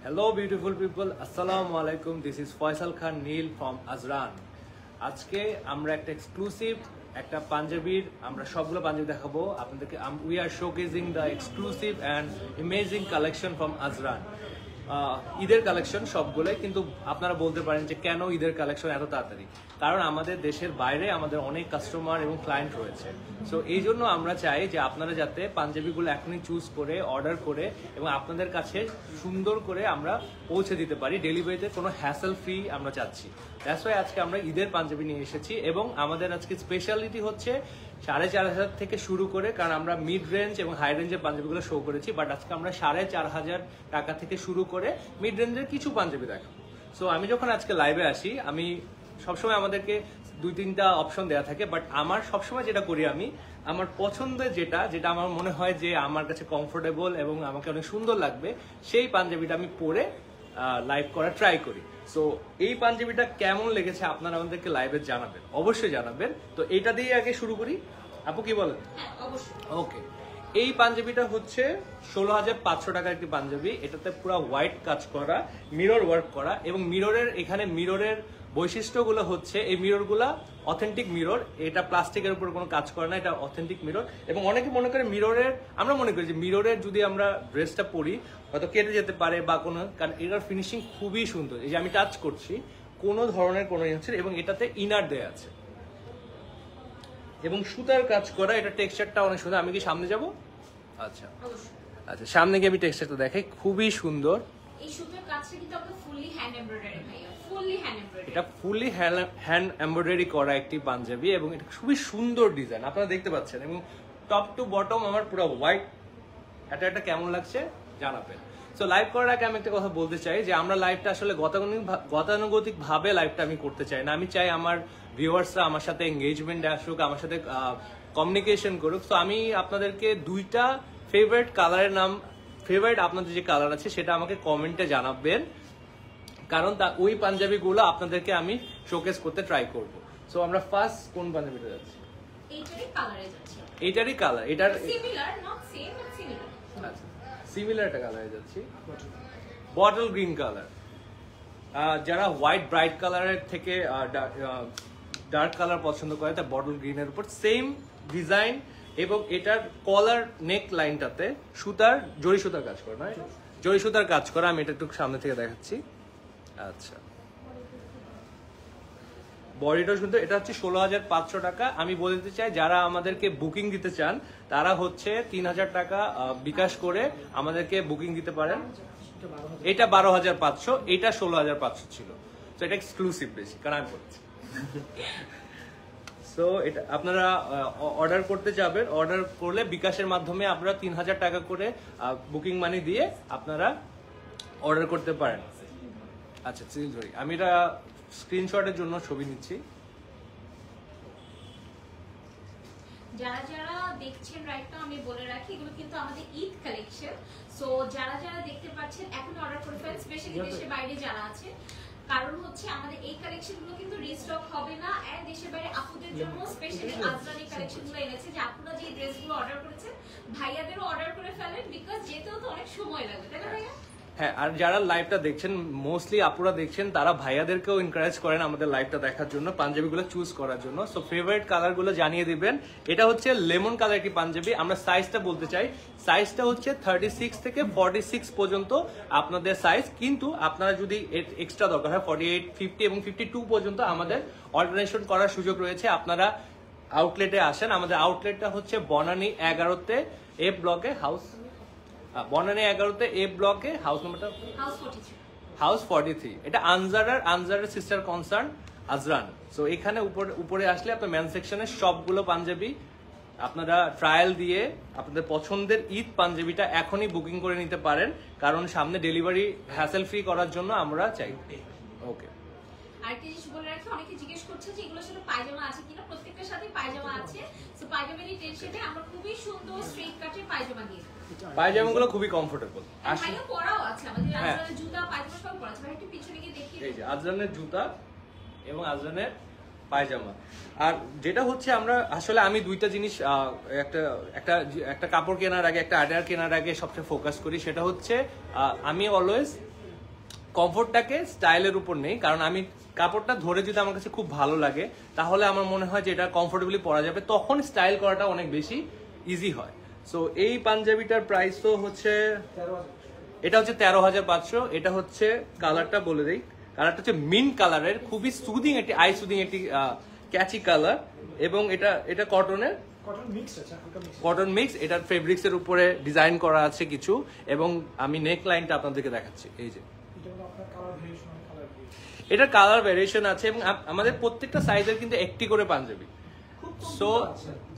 Hello beautiful people, Assalamu alaikum. This is Faisal Khan Neil from Azran. আজকে আমরা একটা exclusive একটা পাঞ্জাবির আমরা সবগুলো পাঞ্জাবি দেখাবো আপনাদেরকে। We are showcasing the exclusive and amazing collection from Azran. ঈদের কালেকশন সবগুলোই, কিন্তু আপনারা বলতে পারেন যে কেন ঈদের কালেকশন এত তাড়াতাড়ি? কারণ আমাদের দেশের বাইরে আমাদের অনেক কাস্টমার এবং ক্লায়েন্ট রয়েছে। সো এই জন্য আমরা চাই যে আপনারা যাতে পাঞ্জাবিগুলো এখনই চুজ করে অর্ডার করে এবং আপনাদের কাছে সুন্দর করে আমরা পৌঁছে দিতে পারি। ডেলিভারিতে কোনো হ্যাসেল ফ্রি আমরা চাচ্ছি। দ্যাটস ওয়াই আজকে আমরা ঈদের পাঞ্জাবি নিয়ে এসেছি এবং আমাদের আজকে স্পেশালিটি হচ্ছে 4,500 থেকে শুরু করে, কারণ আমরা মিড রেঞ্জ এবং হাই রেঞ্জের পাঞ্জাবিগুলো শো করেছি, বাট আজকে আমরা 4,500 টাকা থেকে শুরু করে মিড রেঞ্জের কিছু পাঞ্জাবি দেখাবো। সো আমি যখন আজকে লাইভে আসি, আমি সবসময় আমাদেরকে 2-3টা অপশন দেওয়া থাকে, বাট আমার সবসময় যেটা করি আমি আমার পছন্দের যেটা আমার মনে হয় যে আমার কাছে কমফোর্টেবল এবং আমাকে অনেক সুন্দর লাগবে, সেই পাঞ্জাবিটা আমি পরে লাইভ করা ট্রাই করি। সো এই পাঞ্জাবিটা কেমন লেগেছে আপনারা আমাদেরকে লাইভে জানাবেন, অবশ্যই জানাবেন। তো এটা দিয়ে আগে শুরু করি, আপু কি বলেন? ওকে, এই পাঞ্জাবিটা হচ্ছে 16,500 টাকার একটি পাঞ্জাবি। এটাতে পুরো হোয়াইট কাজ করা, মিরর ওয়ার্ক করা, এবং মিররের বৈশিষ্ট্যগুলো হচ্ছে এই মিররগুলা অথেন্টিক মিরর। এটা প্লাস্টিকের উপর কোনো কাজ করে না, এটা অথেন্টিক মিরর। এবং অনেকে মনে করে আমরা মনে করি যে মিররের যদি আমরা ড্রেসটা পরি হয়তো কেটে যেতে পারে বা কোনো, কারণ এটার ফিনিশিং খুবই সুন্দর। এই যে আমি টাচ করছি, কোনো ধরনের কোনো হচ্ছে, এবং এটাতে ইনার দেয়া আছে এবং সুতার কাজ করা। এটা টেক্সচারটা অনেক সুন্দর। আমি কি সামনে যাব? আচ্ছা, সামনে গিয়ে আমি টেক্সচারটা দেখাই, খুবই সুন্দর। এই সুতার কাজটা কিন্তু আপনাদের ফুললি হ্যান্ড এমব্রয়ডারি ভাইয়া, ফুললি হ্যান্ড এমব্রয়ডারি। এটা ফুললি হ্যান্ড এমব্রয়ডারি করা একটি পাঞ্জাবি এবং এটা খুবই সুন্দর ডিজাইন আপনারা দেখতে পাচ্ছেন। এবং টপ টু বটম আমার পুরো হোয়াইট। এটা কেমন লাগছে জানাবেন। সো লাইভ করার আগে আমি একটা কথা বলতে চাই যে আমরা লাইভটা আসলে গতানুগতিক ভাবে লাইভটা আমি করতে চাই না। আমি চাই আমার ভিউয়ার্সরা আমার সাথে এঙ্গেজমেন্টে আসুক, আমার সাথে কমিউনিকেশন করুক। তো আমি আপনাদেরকে 2টা ফেভারিট কালারের নাম, ফেভারিট আপনাদের যে কালার আছে সেটা আমাকে কমেন্টে জানাবেন, কারণ ওই পাঞ্জাবিগুলো আপনাদেরকে আমি শোকেস করতে ট্রাই করব। সো আমরা ফার্স্ট কোন পাঞ্জাবিটা যাচ্ছি? এইটারই কালার, এটার similar, not same but similar. আচ্ছা, সিমিলার একটা কালারে যাচ্ছি, বটল গ্রিন কালার। যারা হোয়াইট ব্রাইট কালারের থেকে ডার্ক কালার পছন্দ করে, তা বটল গ্রিনের উপর সেম ডিজাইন এবং এটার কলার নেক লাইনটাতে জরি সুতার কাজ করা, নয় জরি সুতার কাজ করা। আমি এটা একটু সামনে থেকে দেখাচ্ছি। আচ্ছা, বডিটা সুন্দর। এটা হচ্ছে 16,500 টাকা। আমি বলতে চাই যারা আমাদেরকে বুকিং দিতে চান তারা হচ্ছে 3,000 টাকা বিকাশ করে আমাদেরকে বুকিং দিতে পারেন। এটা 12,500, এটা 16,500 ছিল। তো এটা এক্সক্লুসিভ বেশি, কারণ আমি বলছি। সো এটা আপনারা অর্ডার করতে যাবেন, অর্ডার করলে বিকাশের মাধ্যমে আপনারা 3,000 টাকা করে বুকিং মানি দিয়ে আপনারা অর্ডার করতে পারেন। আচ্ছা, চিল ধরি, আমি এটা স্ক্রিনশটের জন্য ছবি নিচ্ছি। যারা দেখছেন রাইট নাও আমি বলে রাখি, এগুলো কিন্তু আমাদের ঈদ কালেকশন। সো যারা দেখতে পাচ্ছেন এখন অর্ডার করে ফেলেন, স্পেশালি দেশের বাইরে যারা আছে, কারণ হচ্ছে আমাদের এই কালেকশনগুলো কিন্তু রিস্টক হবে না। এন্ড দেশের বাইরে আপুদের জন্য স্পেশালি আজরান এই কালেকশনগুলো এনেছে যে আপনারা যে ড্রেসগুলো অর্ডার করেছেন ভাইয়াদেরও অর্ডার করে ফেলেন, বিকজ যেতেও তো অনেক সময় লাগবে, তাই না ভাইয়া? হ্যাঁ, আর যারা লাইভটা দেখছেন, মোস্টলি আপুরা দেখছেন, তারা ভাইয়াদেরকেও এনকারেজ করেন আমাদের লাইভটা দেখার জন্য, পাঞ্জাবিগুলো চুজ করার জন্য। সো ফেভারিট কালারগুলো জানিয়ে দিবেন। এটা হচ্ছে লেমন কালার একটি পাঞ্জাবি। আমরা সাইজটা বলতে চাই, সাইজটা হচ্ছে 36 থেকে 46 পর্যন্ত আপনাদের সাইজ, কিন্তু আপনারা যদি এক্সট্রা দরকার হয় 48, 50 এবং 52 পর্যন্ত আমাদের অল্টারনেশন করার সুযোগ রয়েছে। আপনারা আউটলেটে আসেন। আমাদের আউটলেটটা হচ্ছে বনানী 11-তে এ ব্লকে, বনানী 11-তে এ ব্লকে, হাউস নাম্বারটা হাউস 43। এটা আনজারের সিস্টার কনসার্ন আজরান। সো এখানে উপরে আসলে আপনার ম্যান সেকশনের সবগুলো পাঞ্জাবি আপনারা ট্রায়াল দিয়ে আপনাদের পছন্দের ঈদ পাঞ্জাবিটা এখনই বুকিং করে নিতে পারেন, কারণ সামনে ডেলিভারি হ্যাসেল ফ্রি করার জন্য আমরা চাই। ওকে, আরেকটা জিনিস বলে রাখি, অনেকে জিজ্ঞেস করছে যে এগুলোর সাথে পায়জামা আছে কিনা। প্রত্যেকটার সাথে পায়জামা আছে। সো পায়জামার এই টেনশনে আমরা খুবই সুন্দর স্ট্রেট কাটের পায়জামা দিয়ে দিই। পায়জামাগুলো খুবই কমফোর্টেবল। ভাইয়া পরাও আছে, আমাদের আজরানের জুতা পায়জামা সব পরা আছে। ভাই একটু পিছনে গিয়ে দেখি, এই যে আজরানের জুতা এবং আজরানের পায়জামা। আর যেটা হচ্ছে আমরা আসলে আমি 2টা জিনিস একটা কাপড় কেনার আগে, একটা আইডিয়া কেনার আগে সবচেয়ে ফোকাস করি, সেটা হচ্ছে আমি অলওয়েজ কমফোর্টটাকে স্টাইলের উপর নেই, কারণ আমি কাপড়টা ধরে যদি আমার কাছে খুব ভালো লাগে তাহলে আমার মনে হয় যে এটা কমফোর্টেবলি পরা যাবে, তখন স্টাইল করাটা অনেক বেশি ইজি হয়। সো এই পাঞ্জাবিটার প্রাইস তো হচ্ছে, এটা হচ্ছে 13,500। এটা হচ্ছে কালারটা বলে দিই, কালারটা হচ্ছে মিন্ট কালারের, খুবই সুদিং একটি আই সুদিং একটি ক্যাচি কালার, এবং এটা কটনের, কটন মিক্স। এটার ফেব্রিক্স এর উপরে ডিজাইন করা আছে কিছু, এবং আমি নেক লাইনটা আপনাদেরকে দেখাচ্ছি। এই যে এটা কালার ভেরিয়েশন আছে, এবং আমাদের প্রত্যেকটা সাইজের কিন্তু একটি করে পাঞ্জাবি। সো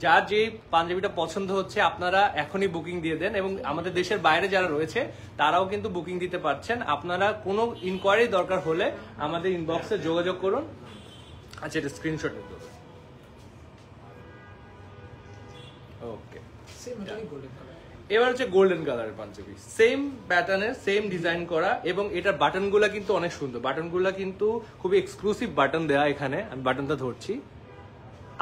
যার যে পাঞ্জাবিটা পছন্দ হচ্ছে আপনারা এখনই বুকিং দিয়ে দেন, এবং আমাদের দেশের বাইরে যারা রয়েছে তারাও কিন্তু বুকিং দিতে পারছেন। আপনারা কোনো ইনকোয়ারি দরকার হলে আমাদের ইনবক্সে যোগাযোগ করুন। আচ্ছা, এটা স্ক্রিনশট নিতে হবে। ওকে, এবার হচ্ছে গোল্ডেন কালারের পাঞ্জাবি, সেম প্যাটার্নের, সেম ডিজাইন করা, এবং এটার বাটনগুলা কিন্তু অনেক সুন্দর। বাটনগুলা কিন্তু খুবই এক্সক্লুসিভ বাটন দেওয়া। এখানে আমি বাটনটা ধরছি,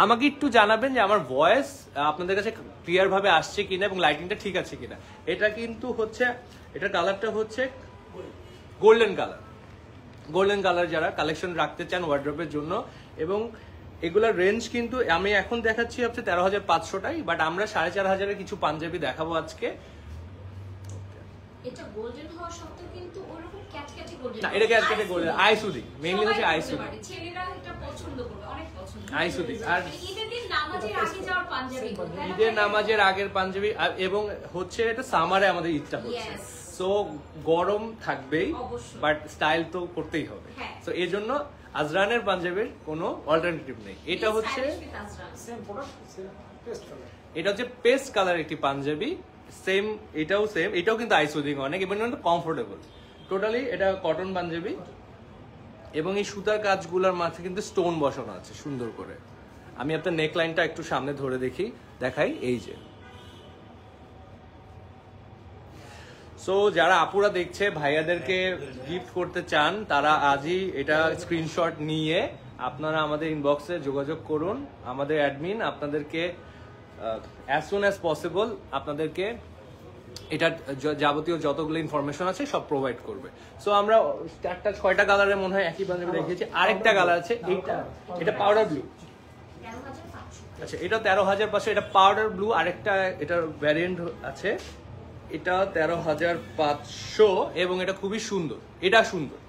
আমাকে একটু জানাবেন যে আমার ভয়েস আপনাদের কাছে ক্লিয়ার ভাবে আসছে কিনা এবং লাইটিংটা ঠিক আছে কিনা। এটা কিন্তু হচ্ছে, এটার কালারটা হচ্ছে গোল্ডেন কালার। গোল্ডেন কালার যারা কালেকশন রাখতে চান ওয়ার্ড্রপের জন্য, এবং এগুলোর রেঞ্জ কিন্তু আমি এখন দেখাচ্ছি হচ্ছে 13,500টাই, বাট আমরা 4,500-এর কিছু পাঞ্জাবি দেখাবো আজকে। এটা গোল্ডেন হওয়া সত্ত্বেও কিন্তু ওরকম ক্যাটক্যাটে গোল্ডেন না, এটা ক্যাটক্যাটে গোল্ডেন, আই সুদিং, মেইনলি হচ্ছে আই সুদিং, ছেলেরা এটা পছন্দ করবে, অনেক পছন্দ। I soothing. আর ঈদের দিন নামাজের আগে যাওয়ার পাঞ্জাবি, ঈদের নামাজের আগের পাঞ্জাবি, এবং হচ্ছে এটা সামারে আমাদের ঈদটা হচ্ছে, সো গরম থাকবেই, বাট স্টাইল তো করতেই হবে। সো এই জন্য আজরানের পাঞ্জাবির কোনো অল্টারনেটিভ নেই। এটা হচ্ছে পেস্ট কালার একটি পাঞ্জাবি, সেম, এটাও সেম, এটাও কিন্তু আই সুদিং অনেক, এবং কমফোর্টেবল। টোটালি এটা কটন পাঞ্জাবি, এবং এই সুতার কাজগুলোর মাঝে কিন্তু স্টোন বসানো আছে সুন্দর করে। আমি আপনার নেক লাইনটা একটু সামনে ধরে দেখাই, এই যে। সো যারা আপুরা দেখছে ভাইয়াদেরকে গিফট করতে চান, তারা আজই এটা স্ক্রিনশট নিয়ে আপনারা আমাদের ইনবক্সে যোগাযোগ করুন। আমাদের অ্যাডমিন আপনাদেরকে অ্যাজ সুন অ্যাজ পসিবল আপনাদেরকে এটা যাবতীয় যতগুলো ইনফরমেশন আছে সব প্রোভাইড করবে। সো আমরা 4-6টা কালারের মনে হয় একই পাঞ্জাবি দেখিয়েছি। আরেকটা কালার আছে, এটা পাউডার ব্লু। আচ্ছা, এটা 13,500, এটা পাউডার ব্লু। আরেকটা এটার ভ্যারিয়েন্ট আছে, এটা 13,500, এবং এটা খুবই সুন্দর। এটা সুন্দর,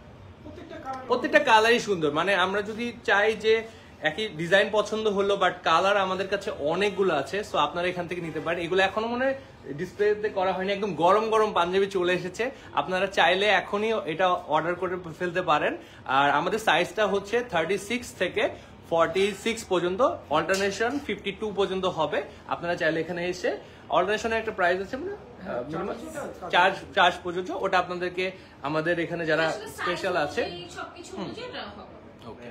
প্রত্যেকটা কালারই সুন্দর। মানে আমরা যদি চাই যে একই ডিজাইন পছন্দ হলো, বাট কালার আমাদের কাছে অনেকগুলো আছে, সো আপনারা এখান থেকে নিতে পারেন। এগুলো এখনো মনে হয় ডিসপ্লেতে করা হয়নি, একদম গরম গরম পাঞ্জাবি চলে এসেছে। আপনারা চাইলে এখনই এটা অর্ডার করে ফেলতে পারেন। আর আমাদের সাইজটা হচ্ছে 36 থেকে 46 পর্যন্ত, অল্টারনেশন 52 পর্যন্ত হবে। আপনারা চাইলে এখানে এসে, অল্টারনেশনের একটা প্রাইস আছে মানে মিনিমাম চার্জ প্রযোজ্য, ওটা আপনাদেরকে আমাদের এখানে যারা স্পেশাল আছে। ওকে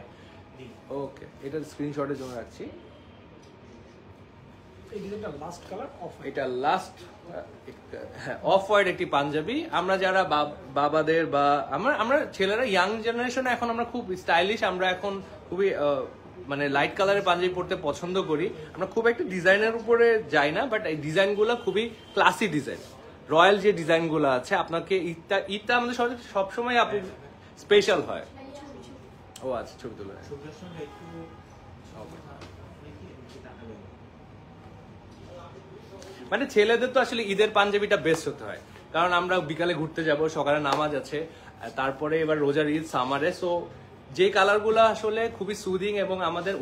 ওকে, এটা স্ক্রিনশটের জন্য রাখছি। এটা লাস্ট অফ হোয়াইট একটি পাঞ্জাবি। আমরা যারা বাবাদের বা আমরা ছেলেরা ইয়াং জেনারেশন, এখন আমরা খুব স্টাইলিশ, আমরা এখন খুবই মানে লাইট কালারের পাঞ্জাবি পরতে পছন্দ করি। আমরা খুব একটা ডিজাইনের উপরে যাই না, বাট এই ডিজাইনগুলো খুবই ক্লাসি ডিজাইন, রয়্যাল যে ডিজাইনগুলো আছে। আপনাকে ঈদটা আমাদের সবসময় আপু স্পেশাল হয়। ও আচ্ছা, ছবি তুলে মানে ছেলেদের তো আসলে ঈদের পাঞ্জাবিটা বেস্ট হতে হয়, কারণ আমরা বিকালে ঘুরতে যাব, সকালে নামাজ আছে, তারপরে এবার রোজার ঈদ সামারে। সো যে কালারগুলো আসলে খুবই সুদিং, এবং আমাদের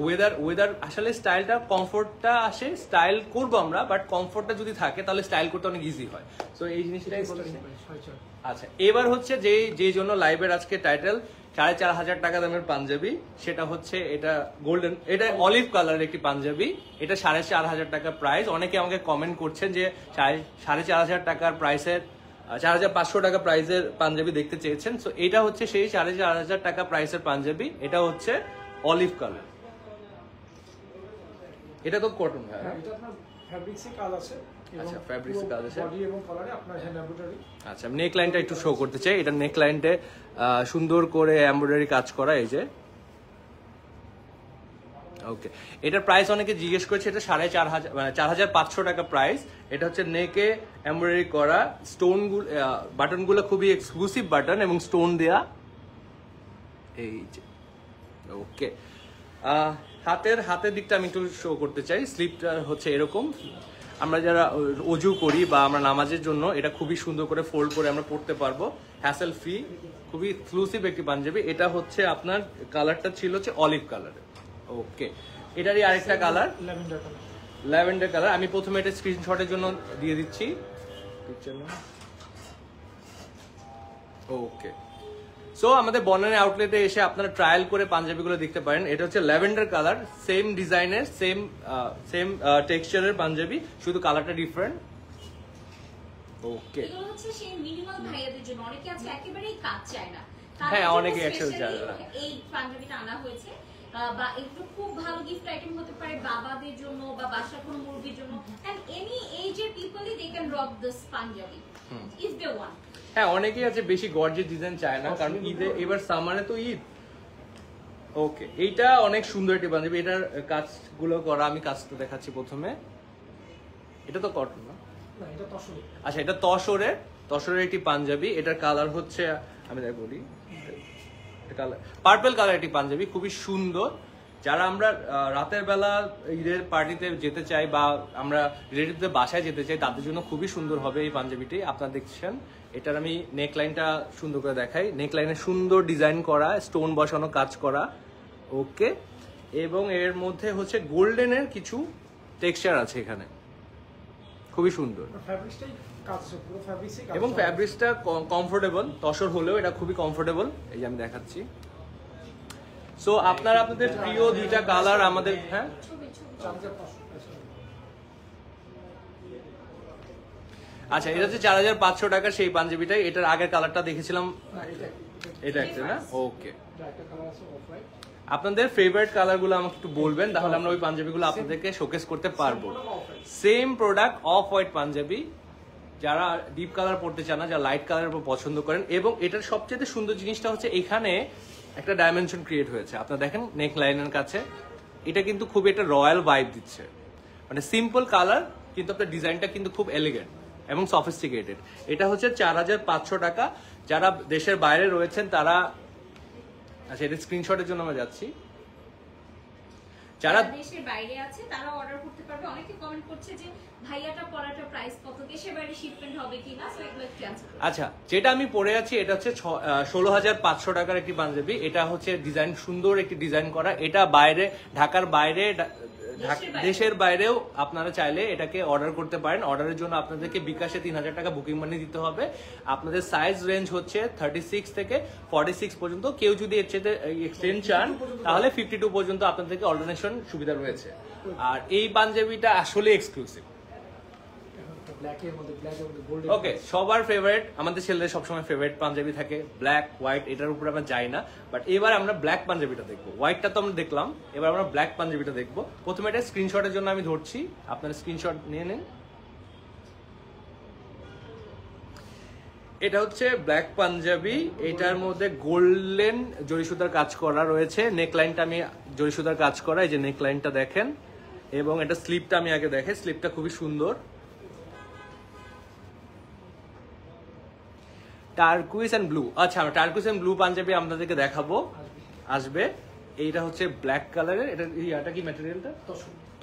ওয়েদার আসলে স্টাইলটা, কমফোর্টটা আসে, স্টাইল করবো আমরা, বাট কমফোর্টটা যদি থাকে তাহলে স্টাইল করতে অনেক ইজি হয়। সো এই জিনিসটাই বলেছি। আচ্ছা, এবার হচ্ছে যে জন্য লাইভের আজকে টাইটেল 4,500 টাকা দামের পাঞ্জাবি, সেটা হচ্ছে এটা গোল্ডেন, এটা অলিভ কালারের একটি পাঞ্জাবি। এটা 4,500 টাকা প্রাইস। অনেকে আমাকে কমেন্ট করছেন যে 4,500 টাকার প্রাইসের, 4,500 টাকা প্রাইসের পাঞ্জাবি দেখতে চেয়েছেন। সো এটা হচ্ছে সেই 4,500 টাকা প্রাইসের পাঞ্জাবি। এটা হচ্ছে অলিভ কালার, এটা তো কটন। আচ্ছা, ফ্যাব্রিক্স কাজ আছে। আচ্ছা, নেক লাইনটা একটু শো করতে চাই। এটা নেক লাইনটা সুন্দর করে এমব্রয়ডারি কাজ করা, এই যে। ওকে, এটার প্রাইস অনেকে জিজ্ঞেস করেছে, এটা 4,500 মানে 4,500 টাকা প্রাইস। এটা হচ্ছে নেকে এমব্রয়ডারি করা, স্টোন বাটনগুলো খুবই এক্সক্লুসিভ বাটন এবং স্টোন দেয়া, এই যে ওকে, হাতের দিকটা আমি একটু শো করতে চাই। স্লিপটা হচ্ছে এরকম, আমরা যারা অজু করি বা আমরা নামাজের জন্য এটা খুবই সুন্দর করে ফোল্ড করে আমরা পড়তে পারবো, হ্যাসেল ফ্রি, খুবই এক্সক্লুসিভ একটি পাঞ্জাবি। এটা হচ্ছে আপনার কালারটা ছিল হচ্ছে অলিভ কালার। ওকে, এটারই আরেকটা কালার ল্যাভেন্ডার কালার। আমি প্রথমে এটা স্ক্রিনশটের জন্য দিয়ে দিচ্ছি। ওকে, সো আমাদের বনানী আউটলেটে এসে আপনারা ট্রায়াল করে পাঞ্জাবিগুলো দেখতে পারেন। এটা হচ্ছে ল্যাভেন্ডার কালার, সেম ডিজাইনের, সেম টেক্সচারের পাঞ্জাবি, শুধু কালারটা ডিফারেন্ট। ওকে, এগুলো হচ্ছে সেই মিনিমাল ভাইয়াদের জন্য, অনেকে আছে একেবারেই কাজ চায় না, হ্যাঁ, অনেকে একসাথে চায় না। এই পাঞ্জাবিটা আনা হয়েছে, বা এগুলো খুব ভালো গিফট আইটেম হতে পারে বাবাদের জন্য বা বাসার কোনো মুরগির জন্য, এন্ড এনি এজের পিপলই they can rock this Punjabi is the one. হ্যাঁ, অনেকেই আছে বেশি গর্জিয়াস ডিজাইন চায় না, কারণ ঈদে এবার সামারে তো ঈদ। ওকে, এইটা অনেক সুন্দর একটি পাঞ্জাবি, এটার কাজগুলো করা, আমি কাজটা দেখাচ্ছি প্রথমে। এটা তো কটন না, আচ্ছা এটা তসরের একটি পাঞ্জাবি। এটার কালার হচ্ছে, আমি তাই বলি, কালার পার্পল কালার একটি পাঞ্জাবি, খুবই সুন্দর। যারা আমরা রাতের বেলা ঈদের পার্টিতে যেতে চাই বা আমরা রিলেটিভদের বাসায় যেতে চাই, তাদের জন্য খুবই সুন্দর হবে এই পাঞ্জাবিটি। আপনারা দেখছেন, এটার আমি নেকলাইনটা সুন্দর করে দেখাই। নেকলাইনে সুন্দর ডিজাইন করা, স্টোন বসানো কাজ করা। ওকে, এবং এর মধ্যে হচ্ছে গোল্ডেনের কিছু টেক্সচার আছে এখানে, খুবই সুন্দর। এবং ফ্যাব্রিক্সটা কমফোর্টেবল, তসর হলেও এটা খুবই কমফোর্টেবল। এই যে আমি দেখাচ্ছি। সো আপনারা আপনাদের প্রিয় দুইটা কালার আমাদের, হ্যাঁ আচ্ছা, এটা হচ্ছে 4500 টাকা সেই পাঞ্জাবিটাই। এটার আগের কালারটা দেখেছিলাম, এটা একটা না। ওকে, আপনাদের ফেভারিট কালারগুলো আমাকে একটু বলবেন, তাহলে আমরা ওই পাঞ্জাবিগুলো আপনাদেরকে শোকেস করতে পারবো। Same product, off white Punjabi, যারা ডিপ কালার পড়তে চান না, যারা লাইট কালার পছন্দ করেন। এবং এটার সবচেয়ে সুন্দর জিনিসটা হচ্ছে এখানে একটা ডাইমেনশন ক্রিয়েট হয়েছে। আপনারা দেখেন নেক লাইনের কাছে, এটা কিন্তু খুবই একটা রয়্যাল ভাইব দিচ্ছে। মানে সিম্পল কালার, কিন্তু আপনার ডিজাইনটা কিন্তু খুব এলিগেন্ট এবং সফিস্টিকেটেড। এটা হচ্ছে 4500 টাকা। যারা দেশের বাইরে রয়েছেন তারা, আচ্ছা এটা স্ক্রিনশটের জন্য আমরা যাচ্ছি। যারা দেশের বাইরে আছে তারা অর্ডার করতে পারবে। অনেকে কমেন্ট করছে যে ভাইয়াটা পরাটা প্রাইস কত, দেশের বাইরে শিপমেন্ট হবে কিনা, সো এগুলো একটু আনসার করুন। আচ্ছা, যেটা আমি পরে আছি এটা হচ্ছে 16500 টাকার একটি পাঞ্জাবি। এটা হচ্ছে ডিজাইন, সুন্দর একটি ডিজাইন করা। এটা বাইরে, ঢাকার বাইরে, দেশের বাইরেও আপনারা চাইলে এটাকে অর্ডার করতে পারেন। অর্ডারের জন্য আপনাদেরকে বিকাশে 3000 টাকা বুকিং মানি দিতে হবে। আপনাদের সাইজ রেঞ্জ হচ্ছে 36 থেকে 46 পর্যন্ত। কেউ যদি এর চেয়ে এক্সটেন্ড চান তাহলে 52 পর্যন্ত আপনাদেরকে অল্টারনেশন সুবিধা রয়েছে। আর এই পাঞ্জাবিটা আসলে এক্সক্লুসিভ। ওকে, সবার ফেভারিট, আমাদের ছেলেদের সবসময় ফেভারিট পাঞ্জাবি থাকে ব্ল্যাক হোয়াইট, এটার উপরে আমরা যাই না। বাট এবার আমরা ব্ল্যাক পাঞ্জাবিটা দেখবো। হোয়াইটটা তো আমরা দেখলাম, এবার আমরা ব্ল্যাক পাঞ্জাবিটা দেখবো। প্রথমে এটা স্ক্রিনশটের জন্য আমি ধরছি, আপনারা স্ক্রিনশট নিয়ে নিন। এটা হচ্ছে ব্ল্যাক পাঞ্জাবি, এটার মধ্যে গোল্ডেন জরিসুতার কাজ করা রয়েছে। নেকলাইনটা আমি জরিসুতার কাজ করা, এই যে নেকলাইনটা দেখেন। এবং এটা স্লিপটা আমি আগে দেখে, স্লিপটা খুবই সুন্দর। টার্কুইস এন্ড ব্লু, আচ্ছা আমরা টার্কুইস এন্ড ব্লু পাঞ্জাবি আপনাদেরকে দেখাবো, আসবে। এইটা হচ্ছে ব্ল্যাক কালারের, এটা কি ম্যাটেরিয়ালটা?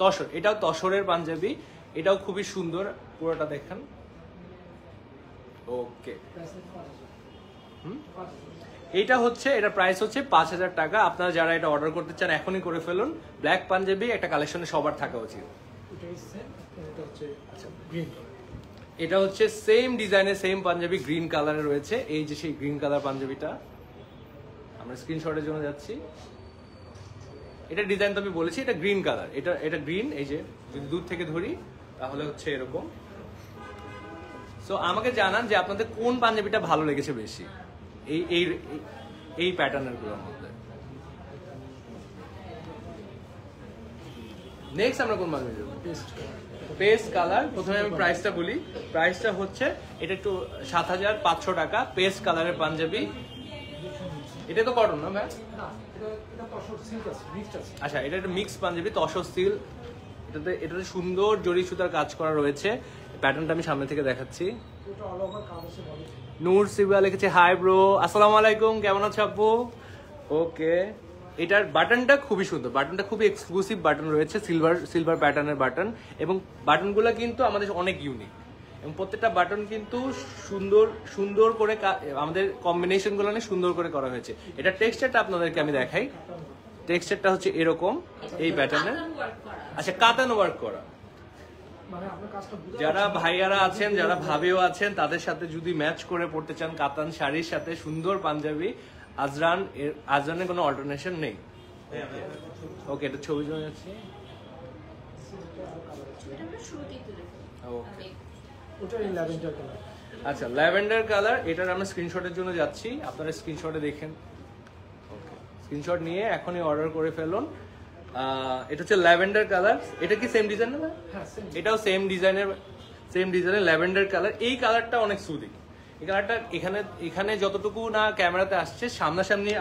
তসর। এটাও তসরের পাঞ্জাবি, এটাও খুবই সুন্দর, পুরোটা দেখেন। ওকে, এইটা হচ্ছে, এটা প্রাইস হচ্ছে 5000 টাকা। আপনারা যারা এটা অর্ডার করতে চান এখনই করে ফেলুন। ব্ল্যাক পাঞ্জাবি একটা কালেকশনে সবার থাকা উচিত। এটা হচ্ছে সেম ডিজাইনের সেম পাঞ্জাবি, গ্রিন কালারে রয়েছে। এই যে সেই গ্রিন কালার পাঞ্জাবিটা, আমরা স্ক্রিনশটের জন্য যাচ্ছি। এটা ডিজাইন তো আমি বলেছি, এটা গ্রিন কালার, এটা গ্রিন। এই যে যদি দূর থেকে ধরি তাহলে হচ্ছে এরকম। সো আমাকে জানান যে আপনাদের কোন পাঞ্জাবিটা ভালো লেগেছে বেশি এই এই এই প্যাটার্নের গুলোর মধ্যে। নেক্সট আমরা কোন পাঞ্জাবি দেবো? Paste colour. প্রথমে আমি প্রাইসটা বলি, প্রাইসটা হচ্ছে এটা একটু 7500 টাকা, পেস্ট কালারের পাঞ্জাবি। এটা তো কটন না ভাই? আচ্ছা, এটা একটা মিক্স পাঞ্জাবি, তসর সিল্ক। এটাতে সুন্দর জরি সুতার কাজ করা রয়েছে। প্যাটার্নটা আমি সামনে থেকে দেখাচ্ছি। নূর সিবা লিখেছে হাই ব্রো, আসসালামু আলাইকুম, কেমন আছো আপু? ওকে, এটার বাটনটা খুবই সুন্দর, বাটনটা খুবই এক্সক্লুসিভ বাটন রয়েছে, সিলভার প্যাটার্নের বাটন, এবং বাটনগুলো কিন্তু আমাদের অনেক ইউনিক, এবং প্রত্যেকটা বাটন কিন্তু সুন্দর সুন্দর করে আমাদের কম্বিনেশনগুলো অনেক সুন্দর করে করা হয়েছে। এটা টেক্সচারটা আপনাদেরকে আমি দেখাই, টেক্সচারটা হচ্ছে এরকম এই প্যাটার্নের। আচ্ছা, কাতান ওয়ার্ক করা। যারা ভাইয়ারা আছেন, যারা ভাবিও আছেন, তাদের সাথে যদি ম্যাচ করে পড়তে চান কাতান শাড়ির সাথে সুন্দর পাঞ্জাবি, আজরানের কোনো অল্টারনেশন নেই। ওকে, এটা ছবি জমে যাচ্ছে। আচ্ছা, ল্যাভেন্ডার কালার, এটার আমরা স্ক্রিনশটের জন্য যাচ্ছি, আপনারা স্ক্রিনশটে দেখেন। ওকে, স্ক্রিনশট নিয়ে এখনই অর্ডার করে ফেলুন। এটা হচ্ছে ল্যাভেন্ডার কালার। এটা কি সেম ডিজাইন না? এটাও সেম ডিজাইনের ল্যাভেন্ডার কালার। এই কালারটা অনেক সুদিং। এই কালারটা এখানে যতটুকু না ক্যামেরাতে আসছে, সামনাসামনি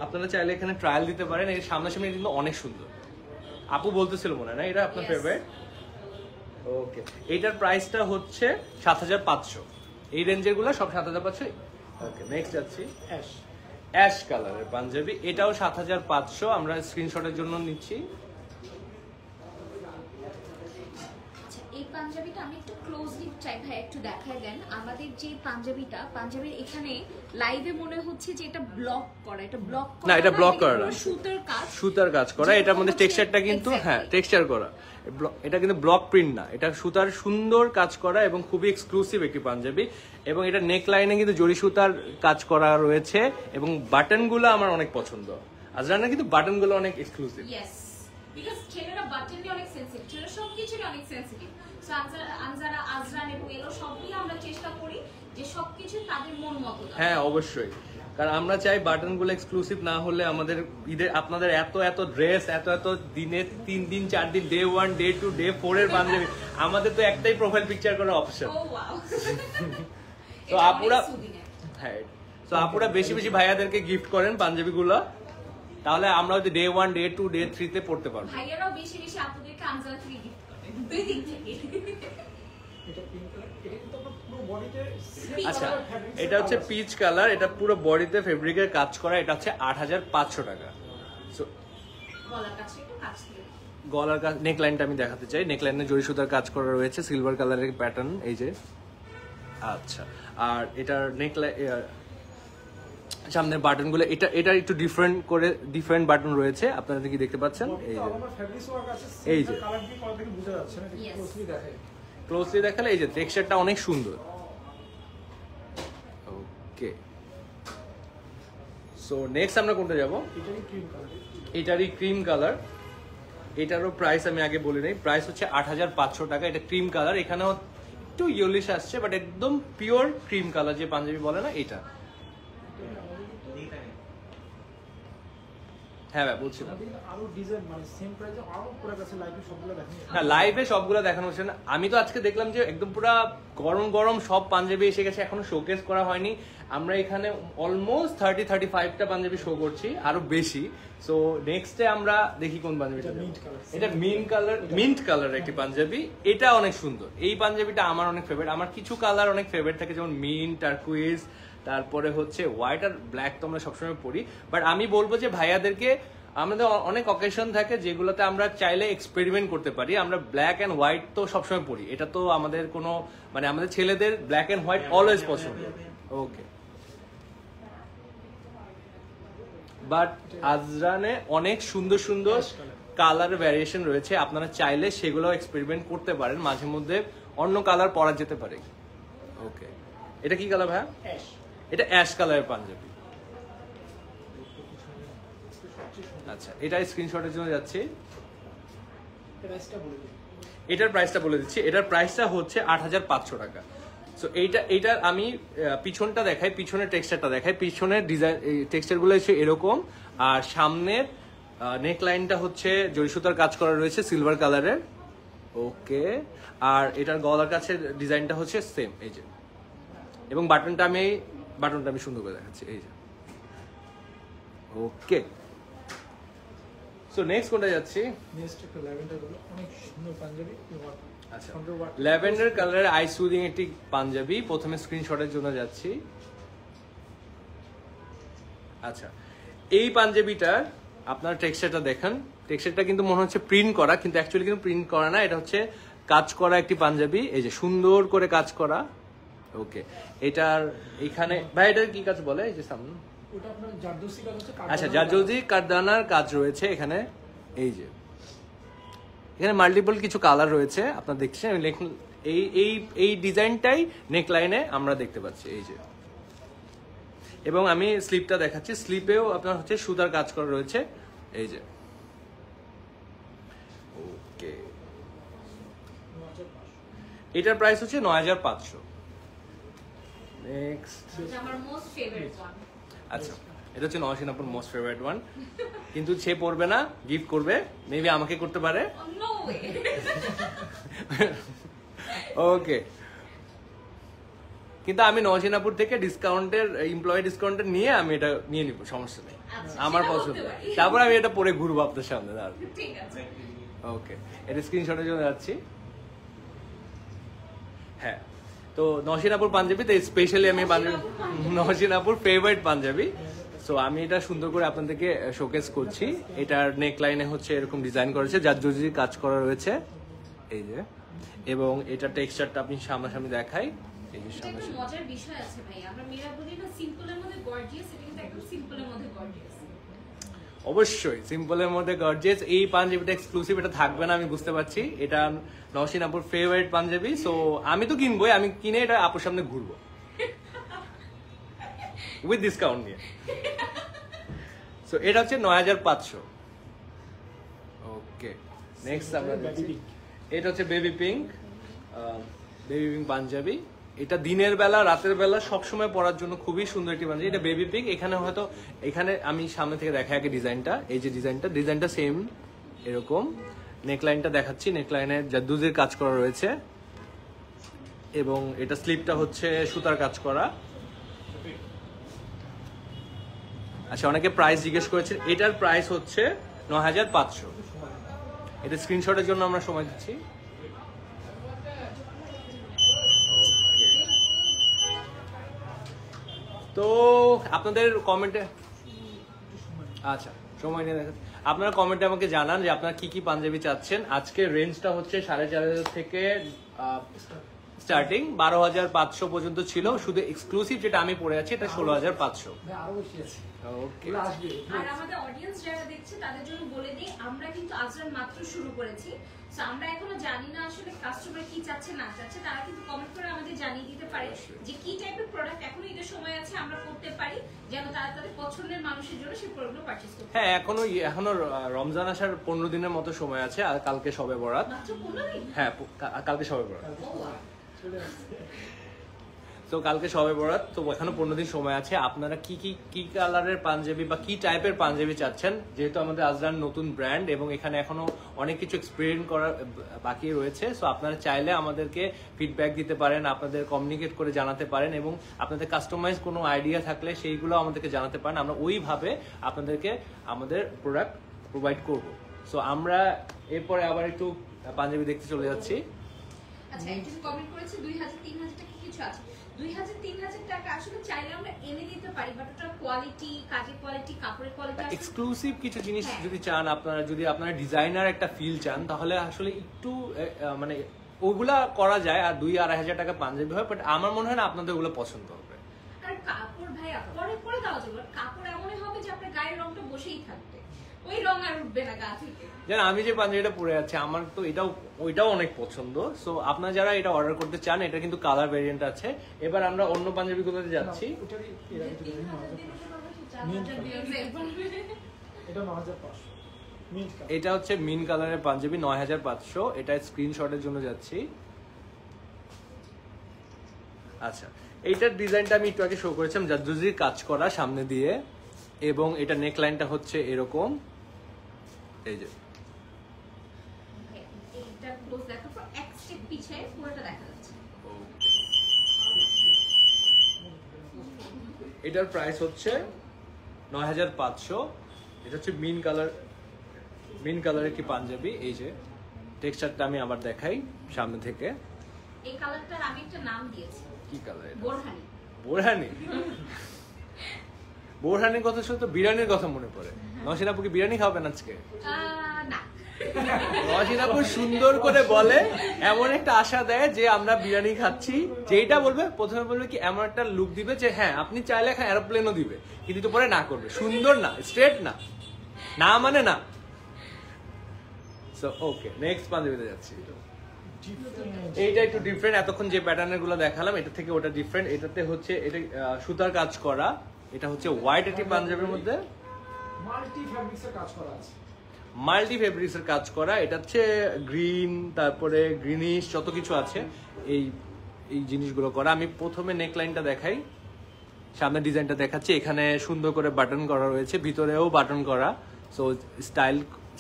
আপনারা চাইলে এখানে ট্রায়াল দিতে পারেন। এই সামনাসামনি কিন্তু অনেক সুন্দর। আপু বলতেছিল মনে হয় না এটা আপনার ফেভারিট? ওকে, এইটার প্রাইসটা হচ্ছে ৭৫০০। এই রেঞ্জের গুলো সব ৭৫০০। ওকে, নেক্সট যাচ্ছি। অ্যাশ কালারের পাঞ্জাবি, এটাও ৭৫০০। আমরা স্ক্রিনশটের জন্য নিচ্ছি। এই পাঞ্জাবিটা আমি একটু ক্লোজলি চাই ভাই, একটু দেখায় দেন আমাদের যে পাঞ্জাবির এখানে লাইভে মনে হচ্ছে যে এটা ব্লক করা, এটা ব্লক করা না, এটা ব্লক করা না, সুতার কাজ করা। এটার মধ্যে টেক্সচারটা কিন্তু হ্যাঁ টেক্সচার করা, এটা কিন্তু ব্লক প্রিন্ট না, এটা সুতার সুন্দর কাজ করা এবং খুবই এক্সক্লুসিভ একটি পাঞ্জাবি। এবং এটা নেক লাইনে কিন্তু জরি সুতার কাজ করা রয়েছে, এবং বাটনগুলো আমার অনেক পছন্দ। আজরানের কিন্তু বাটনগুলো অনেক এক্সক্লুসিভ। ইয়েস, বিকজ ছেলেরা বাটন নিয়ে অনেক সেনসিটিভ, ছেলেরা সবকিছুই অনেক সেনসিটিভ। সো আনজারা, আজরান এবং এলো সবই আমরা চেষ্টা করি যে সবকিছু তাদের মন মতো। হ্যাঁ, অবশ্যই, কারণ আমরা চাই বাটনগুলো এক্সক্লুসিভ না হলে আমাদের ঈদের আপনাদের এত ড্রেস, এত দিনে 3 দিন 4 দিন, ডে 1, ডে 2, ডে 4 এর পাঞ্জাবি, আমাদের তো একটাই প্রোফাইল পিকচার করার অপশন। তো আপুরা বেশি বেশি ভাইয়াদেরকে গিফট করেন পাঞ্জাবিগুলো, তাহলে আমরা হয়তো ডে 1, ডে 2, ডে 3 তে পড়তে পারবো। ভাইয়ারাও বেশি বেশি আপুদেরকে আনজারা থেকে গিফট করেন, দুই দিক থেকে। আচ্ছা, এটা হচ্ছে পিচ কালার, এটা পুরো বডিতে ফেব্রিকের কাজ করা, এটা হচ্ছে ৮৫০০ টাকা। গলার কাজ, নেকলাইনটা আমি দেখাতে চাই। নেকলাইনে জরি সুতার কাজ করা রয়েছে, সিলভার কালারের প্যাটার্ন, এই যে। আচ্ছা, আর এটার নেকলাইন সামনের বাটনগুলো, এটা একটু ডিফারেন্ট বাটন রয়েছে, আপনারা কি দেখতে পাচ্ছেন? এই যে ক্লোজলি দেখালে এই যে টেক্সচারটা অনেক সুন্দর। ওকে, সো নেক্সট আমরা কোনটা যাব? এটারই ক্রিম কালার। এটারও প্রাইস আমি আগে বলে নেই, প্রাইস হচ্ছে ৮৫০০ টাকা। এটা ক্রিম কালার, এখানেও একটু ইয়েলিশ আসছে, বাট একদম পিওর ক্রিম কালার যে পাঞ্জাবি বলে না, এটা। হ্যাঁ ভাই, বলছিলাম হ্যাঁ লাইভে সবগুলো দেখানো হচ্ছে না। আমি তো আজকে দেখলাম যে একদম পুরো গরম গরম সব পাঞ্জাবি এসে গেছে, এখনো শোকেস করা হয়নি। আমরা এখানে অলমোস্ট 35টা পাঞ্জাবি শো করছি, আরো বেশি। সো নেক্সটে আমরা দেখি কোন পাঞ্জাবিটা। এটা মিন্ট কালার একটি পাঞ্জাবি, এটা অনেক সুন্দর। এই পাঞ্জাবিটা আমার অনেক ফেভারিট। আমার কিছু কালার অনেক ফেভারিট থাকে, যেমন মিন্ট, টারকুইজ, তারপরে হচ্ছে হোয়াইট আর ব্ল্যাক তো আমরা সবসময় পরি। বাট আমি বলবো যে ভাইয়াদেরকে, আমাদের অনেক অকেশন থাকে যেগুলোতে আমরা চাইলে এক্সপেরিমেন্ট করতে পারি। আমরা ব্ল্যাক অ্যান্ড হোয়াইট তো সবসময় পরি, এটা তো আমাদের কোনো মানে আমাদের ছেলেদের ব্ল্যাক অ্যান্ড হোয়াইট অলওয়েজ পছন্দ। ওকে, বাট আজরানে অনেক সুন্দর সুন্দর কালার ভ্যারিয়েশন রয়েছে, আপনারা চাইলে সেগুলো এক্সপেরিমেন্ট করতে পারেন। মাঝে মধ্যে অন্য কালার পরা যেতে পারে। ওকে, এটা কি কালার ভাইয়া? এটা অ্যাশ কালারের পাঞ্জাবি। আচ্ছা, এটা স্ক্রিনশটের জন্য যাচ্ছি। এটার প্রাইসটা বলে দিচ্ছি। এটার প্রাইসটা হচ্ছে ৮৫০০ টাকা। সো এইটার আমি পিছনটা দেখাই, পিছনের টেক্সচারটা দেখাই। পিছনের ডিজাইন টেক্সচারগুলো হচ্ছে এরকম, আর সামনের নেক লাইনটা হচ্ছে জরি সুতার কাজ করা রয়েছে সিলভার কালারের। ওকে, আর এটার গলার কাছে ডিজাইনটা হচ্ছে সেম, এই যে। এবং বাটনটা আমি সুন্দর করে দেখাচ্ছি, এই যে। ওকে, সো নেক্সট কোনটা যাচ্ছি? আচ্ছা, ল্যাভেন্ডার কালারের আই সুদিং একটি পাঞ্জাবি। প্রথমে স্ক্রিনশটের জন্য যাচ্ছি। আচ্ছা, এই পাঞ্জাবিটার আপনার টেক্সচারটা দেখেন, টেক্সচারটা কিন্তু মনে হচ্ছে প্রিন্ট করা, কিন্তু অ্যাকচুয়ালি কিন্তু প্রিন্ট করা না, এটা হচ্ছে কাজ করা একটি পাঞ্জাবি। এই যে সুন্দর করে কাজ করা। ওকে, এটার এখানে ভাই এটার কি কাজ বলে? এই যে সামনে ওটা আপনার জারদৌসি কাজ হচ্ছে, আচ্ছা জারদৌসি কারদানার কাজ রয়েছে এখানে। এই যে এখানে মাল্টিপল কিছু কালার রয়েছে আপনার দেখছেন। এই এই এই ডিজাইনটাই নেকলাইনে আমরা দেখতে পাচ্ছি। এই যে, এবং আমি স্লিপটা দেখাচ্ছি, স্লিপেও আপনার হচ্ছে সুতার কাজ করা রয়েছে। এই যে ওকে, এটার প্রাইস হচ্ছে 9500। নেক্সট, এটা আমার মোস্ট ফেভারিট ওয়ান। আচ্ছা এটা হচ্ছে নওশিন আপুর মোস্ট ফেভারিট ওয়ান, কিন্তু সে পরবে না, গিফট করবে, মেবি আমাকে করতে পারে। No way. ওকে, কিন্তু আমি নওশিনাপুর থেকে ডিসকাউন্টের এমপ্লয়ি ডিসকাউন্টের নিয়ে আমি এটা নিয়ে নিব, সমস্যা নেই, আচ্ছা, আমার সেটা পছন্দ। করতে পারি। তারপর আমি এটা পরে ঘুরবো আপনার সামনে। ঠিক আছে। ওকে, এটা স্ক্রিনশটের জন্য যাচ্ছি। হ্যাঁ, তো নওশিনাপুর পাঞ্জাবি, তো স্পেশালি আমি নওশিনাপুর ফেভারিট পাঞ্জাবি। সো আমি এটা সুন্দর করে আপনাদেরকে শোকেস করছি। এটার নেক লাইনে হচ্ছে এরকম ডিজাইন করেছে, জারদৌসি কাজ করা রয়েছে। এই যে, এবং এটা টেক্সচারটা আপনি সামনাসামনি দেখাই। এই যে এটা একটা সামনাসামনি মজার বিষয় আছে ভাই, আমরা মেয়েরা বলি না সিম্পলের মধ্যে গর্জিয়াস, এটা কিন্তু একদম সিম্পলের মধ্যে গর্জিয়াস। অবশ্যই সিম্পলের মধ্যে গর্জিয়াস। এই পাঞ্জাবিটা এক্সক্লুসিভ, এটা থাকবে না আমি বুঝতে পারছি। এটা নওশিন আপুর ফেভারিট পাঞ্জাবি, সো আমি তো কিনবোই, আমি কিনে এটা আপুর সামনে ঘুরবো উইথ ডিসকাউন্ট নিয়ে। সো এটা হচ্ছে 9500। ওকে, নেক্সট আমরা দেখছি, এটা হচ্ছে baby pink, baby pink Punjabi. এটা দিনের বেলা রাতের বেলা সবসময় পরার জন্য খুবই সুন্দর একটি পাঞ্জাবি। এটা বেবি পিঙ্ক। এখানে হয়তো এখানে আমি সামনে থেকে দেখাই আগে ডিজাইনটা। এই যে ডিজাইনটা সেম এরকম। নেকলাইনটা দেখাচ্ছি, নেকলাইনে জারদৌসির কাজ করা রয়েছে, এবং এটা স্লিপটা হচ্ছে সুতার কাজ করা। আচ্ছা, অনেকে প্রাইস জিজ্ঞেস করেছেন, এটার প্রাইস হচ্ছে 9500। এটা স্ক্রিনশটের জন্য আমরা সময় দিচ্ছি। তো আপনাদের কমেন্টে, আচ্ছা সময় নিয়ে দেখেন, আপনারা কমেন্টে আমাকে জানান যে আপনারা কি কি পাঞ্জাবি চাচ্ছেন। আজকে রেঞ্জটা হচ্ছে 4500 থেকে স্টার্টিং, 12500 পর্যন্ত ছিল। শুধু এক্সক্লুসিভ যেটা আমি পরে আছি এটা 16500। আরো বেশি আছে, ওকে, আসবে। আর আমাদের অডিয়েন্স যারা দেখছে তাদের জন্য বলে দিই, আমরা কিন্তু আজরান মাত্র শুরু করেছি। সো আমরা এখনো জানি না আসলে কাস্টমার কি চাচ্ছে না চাচ্ছে, তারা কিন্তু কমেন্ট করে আমাদের জানিয়ে দিতে পারে যে কি টাইপের প্রোডাক্ট এখনো ঈদের সময় আছে আমরা করতে পারি, যেন তারা তাদের পছন্দের মানুষের জন্য সেই প্রোডাক্টগুলো পারচেজ করতে পারে। হ্যাঁ, এখনো রমজান আসার 15 দিনের মতো সময় আছে, আর কালকে শবে বরাত। মাত্র 15 দিন? হ্যাঁ, কালকে শবে বরাত। ও wow। তো কালকে শবে বরাত, তো এখনো 15 দিন সময় আছে। আপনারা কি কালারের পাঞ্জাবি বা কি টাইপের পাঞ্জাবি চাচ্ছেন, যেহেতু আমাদের আজরান নতুন ব্র্যান্ড এবং এখানে এখনো অনেক কিছু এক্সপেরিমেন্ট করা বাকি রয়েছে। সো আপনারা চাইলে আমাদেরকে ফিডব্যাক দিতে পারেন, আপনাদের কমিউনিকেট করে জানাতে পারেন, এবং আপনাদের কাস্টমাইজ কোনো আইডিয়া থাকলে সেইগুলো আমাদেরকে জানাতে পারেন। আমরা ওইভাবে আপনাদেরকে আমাদের প্রোডাক্ট প্রোভাইড করব। সো আমরা এরপরে আবার একটু পাঞ্জাবি দেখতে চলে যাচ্ছি। আচ্ছা, একজন কমেন্ট করেছে 2000-3000 টাকা কিছু আছে। 2000-3000 টাকা আসলে চাইলে আমরা এনে দিতে পারি, বাট ওটা কোয়ালিটি, কাজের কোয়ালিটি, কাপড়ের কোয়ালিটি, এক্সক্লুসিভ কিছু জিনিস হ্যাঁ। যদি চান, যদি আপনারা ডিজাইনার একটা ফিল চান, তাহলে আসলে একটু মানে ওগুলা করা যায়। আর 2-2,500 টাকা পাঞ্জাবি হয়, বাট আমার মনে হয় না আপনাদের ওগুলো পছন্দ হবে। আর কাপড় ভাইয়া পরে দেওয়া যাবে, কাপড় এমনই হবে যে আপনার গায়ের রংটা বসেই থাকবে, ওই রং আর উঠবে না গা থেকে। যেন আমি যে পাঞ্জাবিটা পরে আছি, আমার তো ওইটাও অনেক পছন্দ। সো আপনারা যারা এটা অর্ডার করতে চান, এটা কিন্তু কালার ভেরিয়েন্ট আছে। এবার আমরা অন্য পাঞ্জাবিগুলোতে যাচ্ছি। ওটারই এর আগে যেটা এটা 9500 মিন্ট কালার। এটা হচ্ছে মিন কালারের পাঞ্জাবি, 9500। এটা স্ক্রিনশটের জন্য যাচ্ছি। আচ্ছা, এইটার ডিজাইনটা আমি একটু আগে শো করেছিলাম, জারদৌসির কাজ করা সামনে দিয়ে, এবং এটা নেক লাইনটা হচ্ছে এরকম। এই যে এইটা ক্লোজ দেখার পর এক স্টেপ পিছিয়ে পুরোটা দেখা যাচ্ছে। এটার প্রাইস হচ্ছে 9500। এটা হচ্ছে মিন কালারের কি পাঞ্জাবি। এই যে টেক্সচারটা আমি আবার দেখাই সামনে থেকে। এই কালারটার আমি একটা নাম দিয়েছি, কি কালার? বোরহানি। বোরহানি। বোরহানের কথা শুনে তো বিরিয়ানির কথা মনে পড়ে। নওশিন আপু কি বিরিয়ানি খাবেন আজকে? না, নওশিন আপু সুন্দর করে বলে, এমন একটা আশা দেয় যে আমরা বিরিয়ানি খাচ্ছি, যেটা বলবে প্রথমে বলবে কি এমন একটা লুক দিবে যে হ্যাঁ আপনি চাইলে এখন এরোপ্লেনও দিবে, কিন্তু তো পরে না করবে, সুন্দর না, স্ট্রেট না, না মানে না। সো ওকে, নেক্সট পাঞ্জাবিতে যাচ্ছি। এইটা একটু ডিফারেন্ট, এতক্ষণ যে প্যাটার্নের গুলো দেখালাম এটা থেকে ওটা ডিফারেন্ট। এটাতে হচ্ছে এটা সুতার কাজ করা, এটা হচ্ছে হোয়াইট একটি পাঞ্জাবির মধ্যে মাল্টি ফ্যাব্রিক্সের কাজ করা আছে। মাল্টি ফেব্রিক্সের কাজ করা, এটা হচ্ছে গ্রিন, তারপরে গ্রিনিশ যত কিছু আছে এই এই জিনিসগুলো করা। আমি প্রথমে নেক লাইনটা দেখাই, সামনে ডিজাইনটা দেখাচ্ছি। এখানে সুন্দর করে বাটন করা রয়েছে, ভিতরেও বাটন করা, সো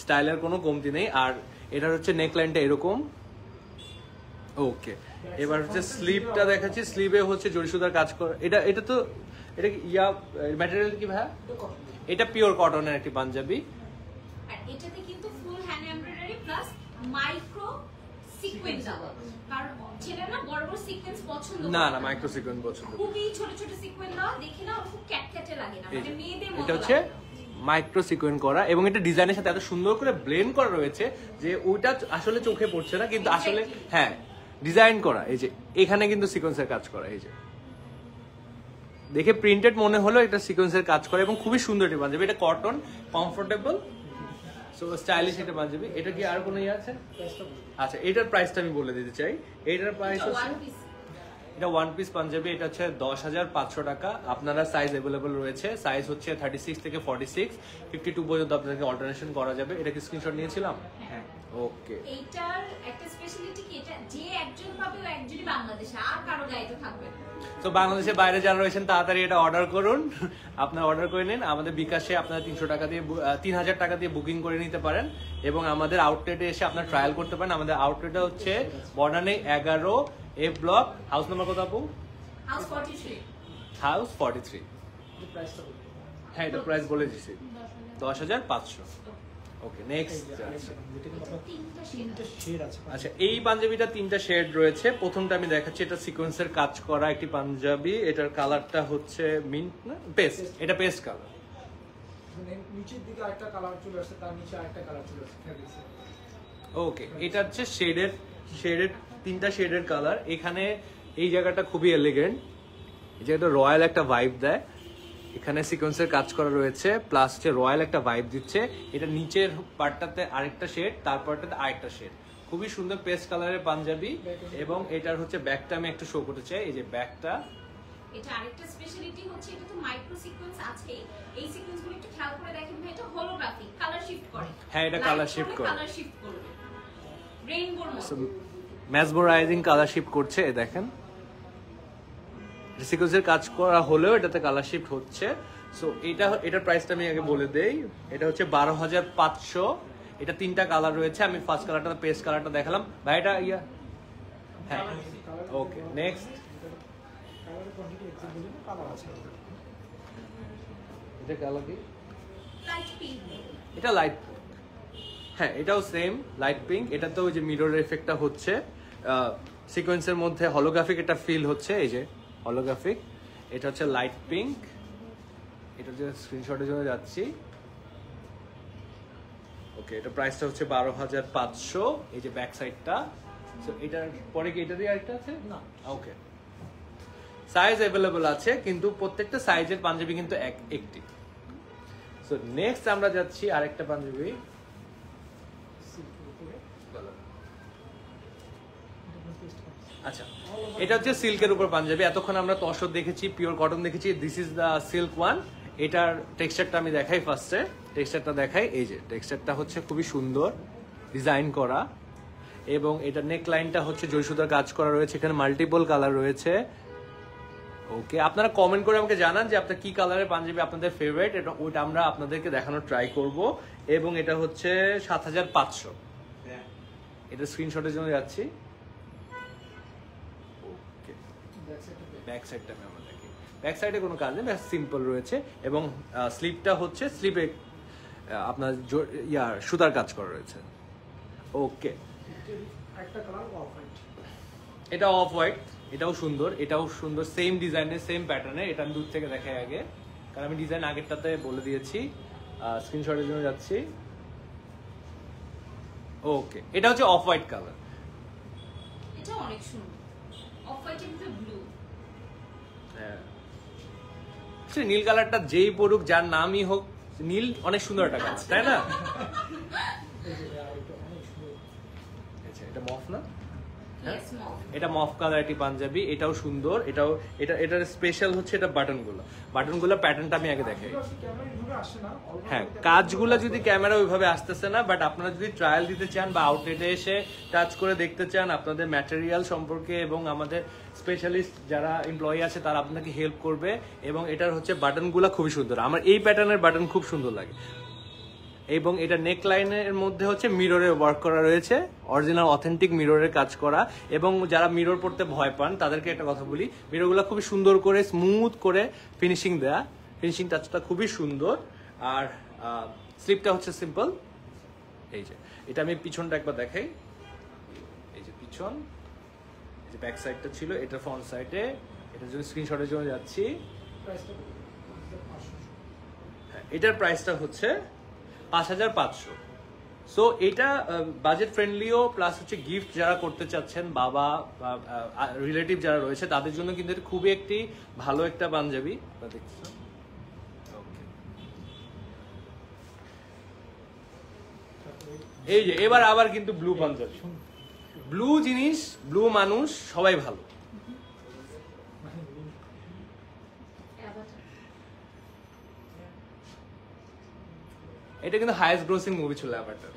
স্টাইলের কোনো কমতি নেই। আর এটার হচ্ছে নেক লাইনটা এরকম। ওকে, এবার হচ্ছে স্লিভটা দেখাচ্ছি। স্লিভে হচ্ছে জরি সুতার কাজ করা। এটা তো এটা ইয়া ম্যাটেরিয়াল কি ভাই? এটা পিওর কটনের একটি পাঞ্জাবি। আর এটাতে কিন্তু full hand embroidery plus micro sequence দেওয়া, কারণ ছেলেরা বড় বড় সিকোয়েন্স পছন্দ করে না না, মাইক্রো সিকোয়েন্স পছন্দ। খুবই ছোট ছোট সিকোয়েন্স দাও, দেখে না খুব ক্যাটক্যাটে লাগে না, মানে মেয়েদের মতো এটা হচ্ছে মাইক্রো সিকোয়েন্স করা, এবং এটা ডিজাইনের সাথে এত সুন্দর করে ব্লেন্ড করা রয়েছে যে ওইটা আসলে চোখে পড়ছে না, কিন্তু আসলে হ্যাঁ ডিজাইন করা। এই যে এখানে কিন্তু সিকোয়েন্সের কাজ করা, এই যে দেখে প্রিন্টেড মনে হলো এটা সিকোয়েন্সের কাজ করা, এবং খুবই সুন্দর একটি পাঞ্জাবি। এটা কটন, কমফোর্টেবল, সো স্টাইলিশ একটা পাঞ্জাবি। এটা কি আর কোনো ইয়ে আছে? আচ্ছা, এটার প্রাইসটা আমি বলে দিতে চাই। এটার প্রাইস হচ্ছে, এটা ওয়ান পিস পাঞ্জাবি, এটা হচ্ছে 10,500 টাকা। আপনারা সাইজ অ্যাভেলেবল রয়েছে, সাইজ হচ্ছে 36 থেকে 46, 52 পর্যন্ত আপনাদেরকে অল্টারনেশন করা যাবে। এটা কি স্ক্রিনশট নিয়েছিলাম? হ্যাঁ, ওকে। এইটার একটা স্পেশালিটি কি, এটা যে একজন পাবে ও একজনই বাংলাদেশে, আর কারো গাইতে থাকবে না। তো বাংলাদেশের বাইরে যারা রয়েছেন তাড়াতাড়ি এটা অর্ডার করুন, আপনারা অর্ডার করে নিন। আমাদের বিকাশে আপনারা 3,000 টাকা দিয়ে বুকিং করে নিতে পারেন, এবং আমাদের আউটলেটে এসে আপনারা ট্রায়াল করতে পারেন। আমাদের আউটলেটটা হচ্ছে মডার্নে 11 এ ব্লক, হাউস নাম্বার কত আপু? হাউস 43। হাউস 43। প্রাইসটা বলুন। হ্যাঁ, এটা প্রাইস বলে দিছি, 10,500। ওকে, নেক্সট। যেটা কিন্তু আপনার তিনটা তিনটে শেড আছে। আচ্ছা, এই পাঞ্জাবিটা 3টা শেড রয়েছে। প্রথমটা আমি দেখাচ্ছি, এটা সিকোয়েন্সের কাজ করা একটি পাঞ্জাবি। এটার কালারটা হচ্ছে মিন্ট না পেস্ট, এটা পেস্ট কালার। মানে নিচের দিকে আরেকটা কালার চলে আসছে, তার নিচে আরেকটা কালার চলে আসছে ফ্যাব্রিক্সের। ওকে, এটা হচ্ছে শেডের 3টা শেডের কালার। এখানে এই জায়গাটা খুবই এলিগেন্ট, এই জায়গাটা রয়্যাল একটা ভাইব দেয়। এখানে সিকোয়েন্সের কাজ করা রয়েছে, প্লাস হচ্ছে রয়্যাল একটা ভাইব দিচ্ছে। এটা নিচের পার্টটাতে আরেকটা শেড, তারপরটাতে আরেকটা শেড। খুবই সুন্দর পেস্ট কালারের পাঞ্জাবি। এবং এটার হচ্ছে ব্যাকটা আমি একটু শো করতে চাই। এই যে ব্যাকটা, এটা আরেকটা স্পেশালিটি হচ্ছে, এটা তো মাইক্রো সিকোয়েন্স আছে। এই সিকোয়েন্সগুলো একটু খেয়াল করে দেখেন ভাই, এটা হোলোগ্রাফিক, কালার শিফট করে। হ্যাঁ, এটা কালার শিফট করে, কালার শিফট করবে রেইনবোর মতো। ম্যাসবোরাইজিং কালার শিফট করছে। এই দেখেন, সিকোয়েন্সের কাজ করা হলেও এটাতে কালার শিফট হচ্ছে। সো এটার প্রাইসটা আমি আগে বলে দেই। এটা হচ্ছে 12,500। এটা 3টা কালার রয়েছে। আমি ফার্স্ট কালারটা পেস্ট কালারটা দেখালাম ভাই, এটা ইয়া। হ্যাঁ, ওকে, নেক্সট। কালারের কোয়ান্টিটি এক্সাক্ট বলি না, কালার আছে। এটা কালার কি? Light pink. এটা লাইট, হ্যাঁ এটাও সেম লাইট পিঙ্ক। এটাতেও ওই যে মিরর এফেক্টটা হচ্ছে, সিকোয়েন্সের মধ্যে হলোগ্রাফিক একটা ফিল হচ্ছে। এই যে হলোগ্রাফিক, এটা হচ্ছে লাইট পিঙ্ক। এটা যে স্ক্রিনশটের জন্য যাচ্ছি। ওকে, এটা প্রাইসটা হচ্ছে 12,500। এই যে ব্যাক সাইডটা। সো এটার পরে কি এটা দিয়ে আরেকটা আছে? না। ওকে, সাইজ অ্যাভেলেবল আছে, কিন্তু প্রত্যেকটা সাইজের পাঞ্জাবি কিন্তু একটি। সো নেক্সট আমরা যাচ্ছি আরেকটা পাঞ্জাবি। আচ্ছা, এটা হচ্ছে সিল্কের উপর পাঞ্জাবি। এতক্ষণ আমরা তসর দেখেছি, পিওর কটন দেখেছি, this is the silk one. এটার টেক্সচারটা আমি দেখাই, ফার্স্টে টেক্সচারটা দেখাই। এই যে টেক্সচারটা হচ্ছে খুবই সুন্দর ডিজাইন করা, এবং এটা নেক লাইনটা হচ্ছে জরি সুতার কাজ করা রয়েছে। এখানে মাল্টিপল কালার রয়েছে। ওকে, আপনারা কমেন্ট করে আমাকে জানান যে আপনার কি কালারের পাঞ্জাবি আপনাদের ফেভারিট। এটা ওইটা আমরা আপনাদেরকে দেখানোর ট্রাই করব। এবং এটা হচ্ছে 7,500। এটা স্ক্রিনশটের জন্য যাচ্ছি। ওকে, ব্যাক সাইডটা আমি আমরা দেখি। ব্যাক সাইডে কোনো কাজ নেই, সিম্পল রয়েছে। এবং স্লিপটা হচ্ছে স্লিপে আপনার সুতার কাজ করা রয়েছে। ওকে, একটা কালার অফ হোয়াইট। এটা অফ হোয়াইট, এটাও সুন্দর, এটাও সুন্দর, সেম ডিজাইনের সেম প্যাটার্নে। এটা আমি দূর থেকে দেখাই আগে। কারণ আমি ডিজাইন আগেরটাতে বলে দিয়েছি। স্ক্রিনশটের জন্য যাচ্ছি। ওকে, এটা হচ্ছে অফ হোয়াইট কালার। এটা অনেক সুন্দর, অফ হোয়াইটের ভিতরে ব্লু। হ্যাঁ, নীল কালারটা যেই পড়ুক, যার নামই হোক, নীল অনেক সুন্দর একটা কালার, তাই না? আচ্ছা, এটা মফ না? Yes, mauve। এটা মফ কালার একটি পাঞ্জাবি, এটাও সুন্দর। এটার স্পেশাল হচ্ছে এটা বাটনগুলো প্যাটার্নটা আমি আগে দেখাই। হ্যাঁ, কাজগুলো যদি ক্যামেরা ওইভাবে আসতেছে না, বাট আপনারা যদি ট্রায়াল দিতে চান বা আউটলেটে এসে টাচ করে দেখতে চান আপনাদের ম্যাটেরিয়াল সম্পর্কে, এবং আমাদের স্পেশালিস্ট যারা এমপ্লয়ি আছে তারা আপনাকে হেল্প করবে। এবং এটার হচ্ছে বাটনগুলো খুবই সুন্দর, আমার এই প্যাটার্নের বাটন খুব সুন্দর লাগে। এবং এটা নেক লাইনের মধ্যে হচ্ছে মিররের ওয়ার্ক করা রয়েছে, অরিজিনাল অথেন্টিক মিররের কাজ করা। এবং যারা মিরর পড়তে ভয় পান তাদেরকে একটা কথা বলি, মিররগুলো খুবই সুন্দর করে স্মুথ করে ফিনিশিং দেয়া, ফিনিশিং টাচটা খুবই সুন্দর। আর স্লিপটা হচ্ছে সিম্পল। এই যে এটা আমি পিছনটা একবার দেখাই, এই যে পিছন, এই যে ব্যাক সাইডটা ছিল, এটা ফ্রন্ট সাইডে। এটার জন্য স্ক্রিনশটের জন্য যাচ্ছি। হ্যাঁ, এটার প্রাইসটা হচ্ছে 5500। সো এটা বাজেট ফ্রেন্ডলিও, প্লাস হচ্ছে গিফট যারা করতে চাচ্ছেন, বাবা বা রিলেটিভ যারা রয়েছে তাদের জন্য কিন্তু এটা খুবই একটি ভালো একটা পাঞ্জাবি। দেখছেন, এই যে এবার আবার কিন্তু ব্লু পাঞ্জাবি। ব্লু জিনিস, ব্লু মানুষ সবাই ভালো। এটা কিন্তু হাইয়েস্ট গ্রোসিং মুভি ছিল অ্যাভাটার।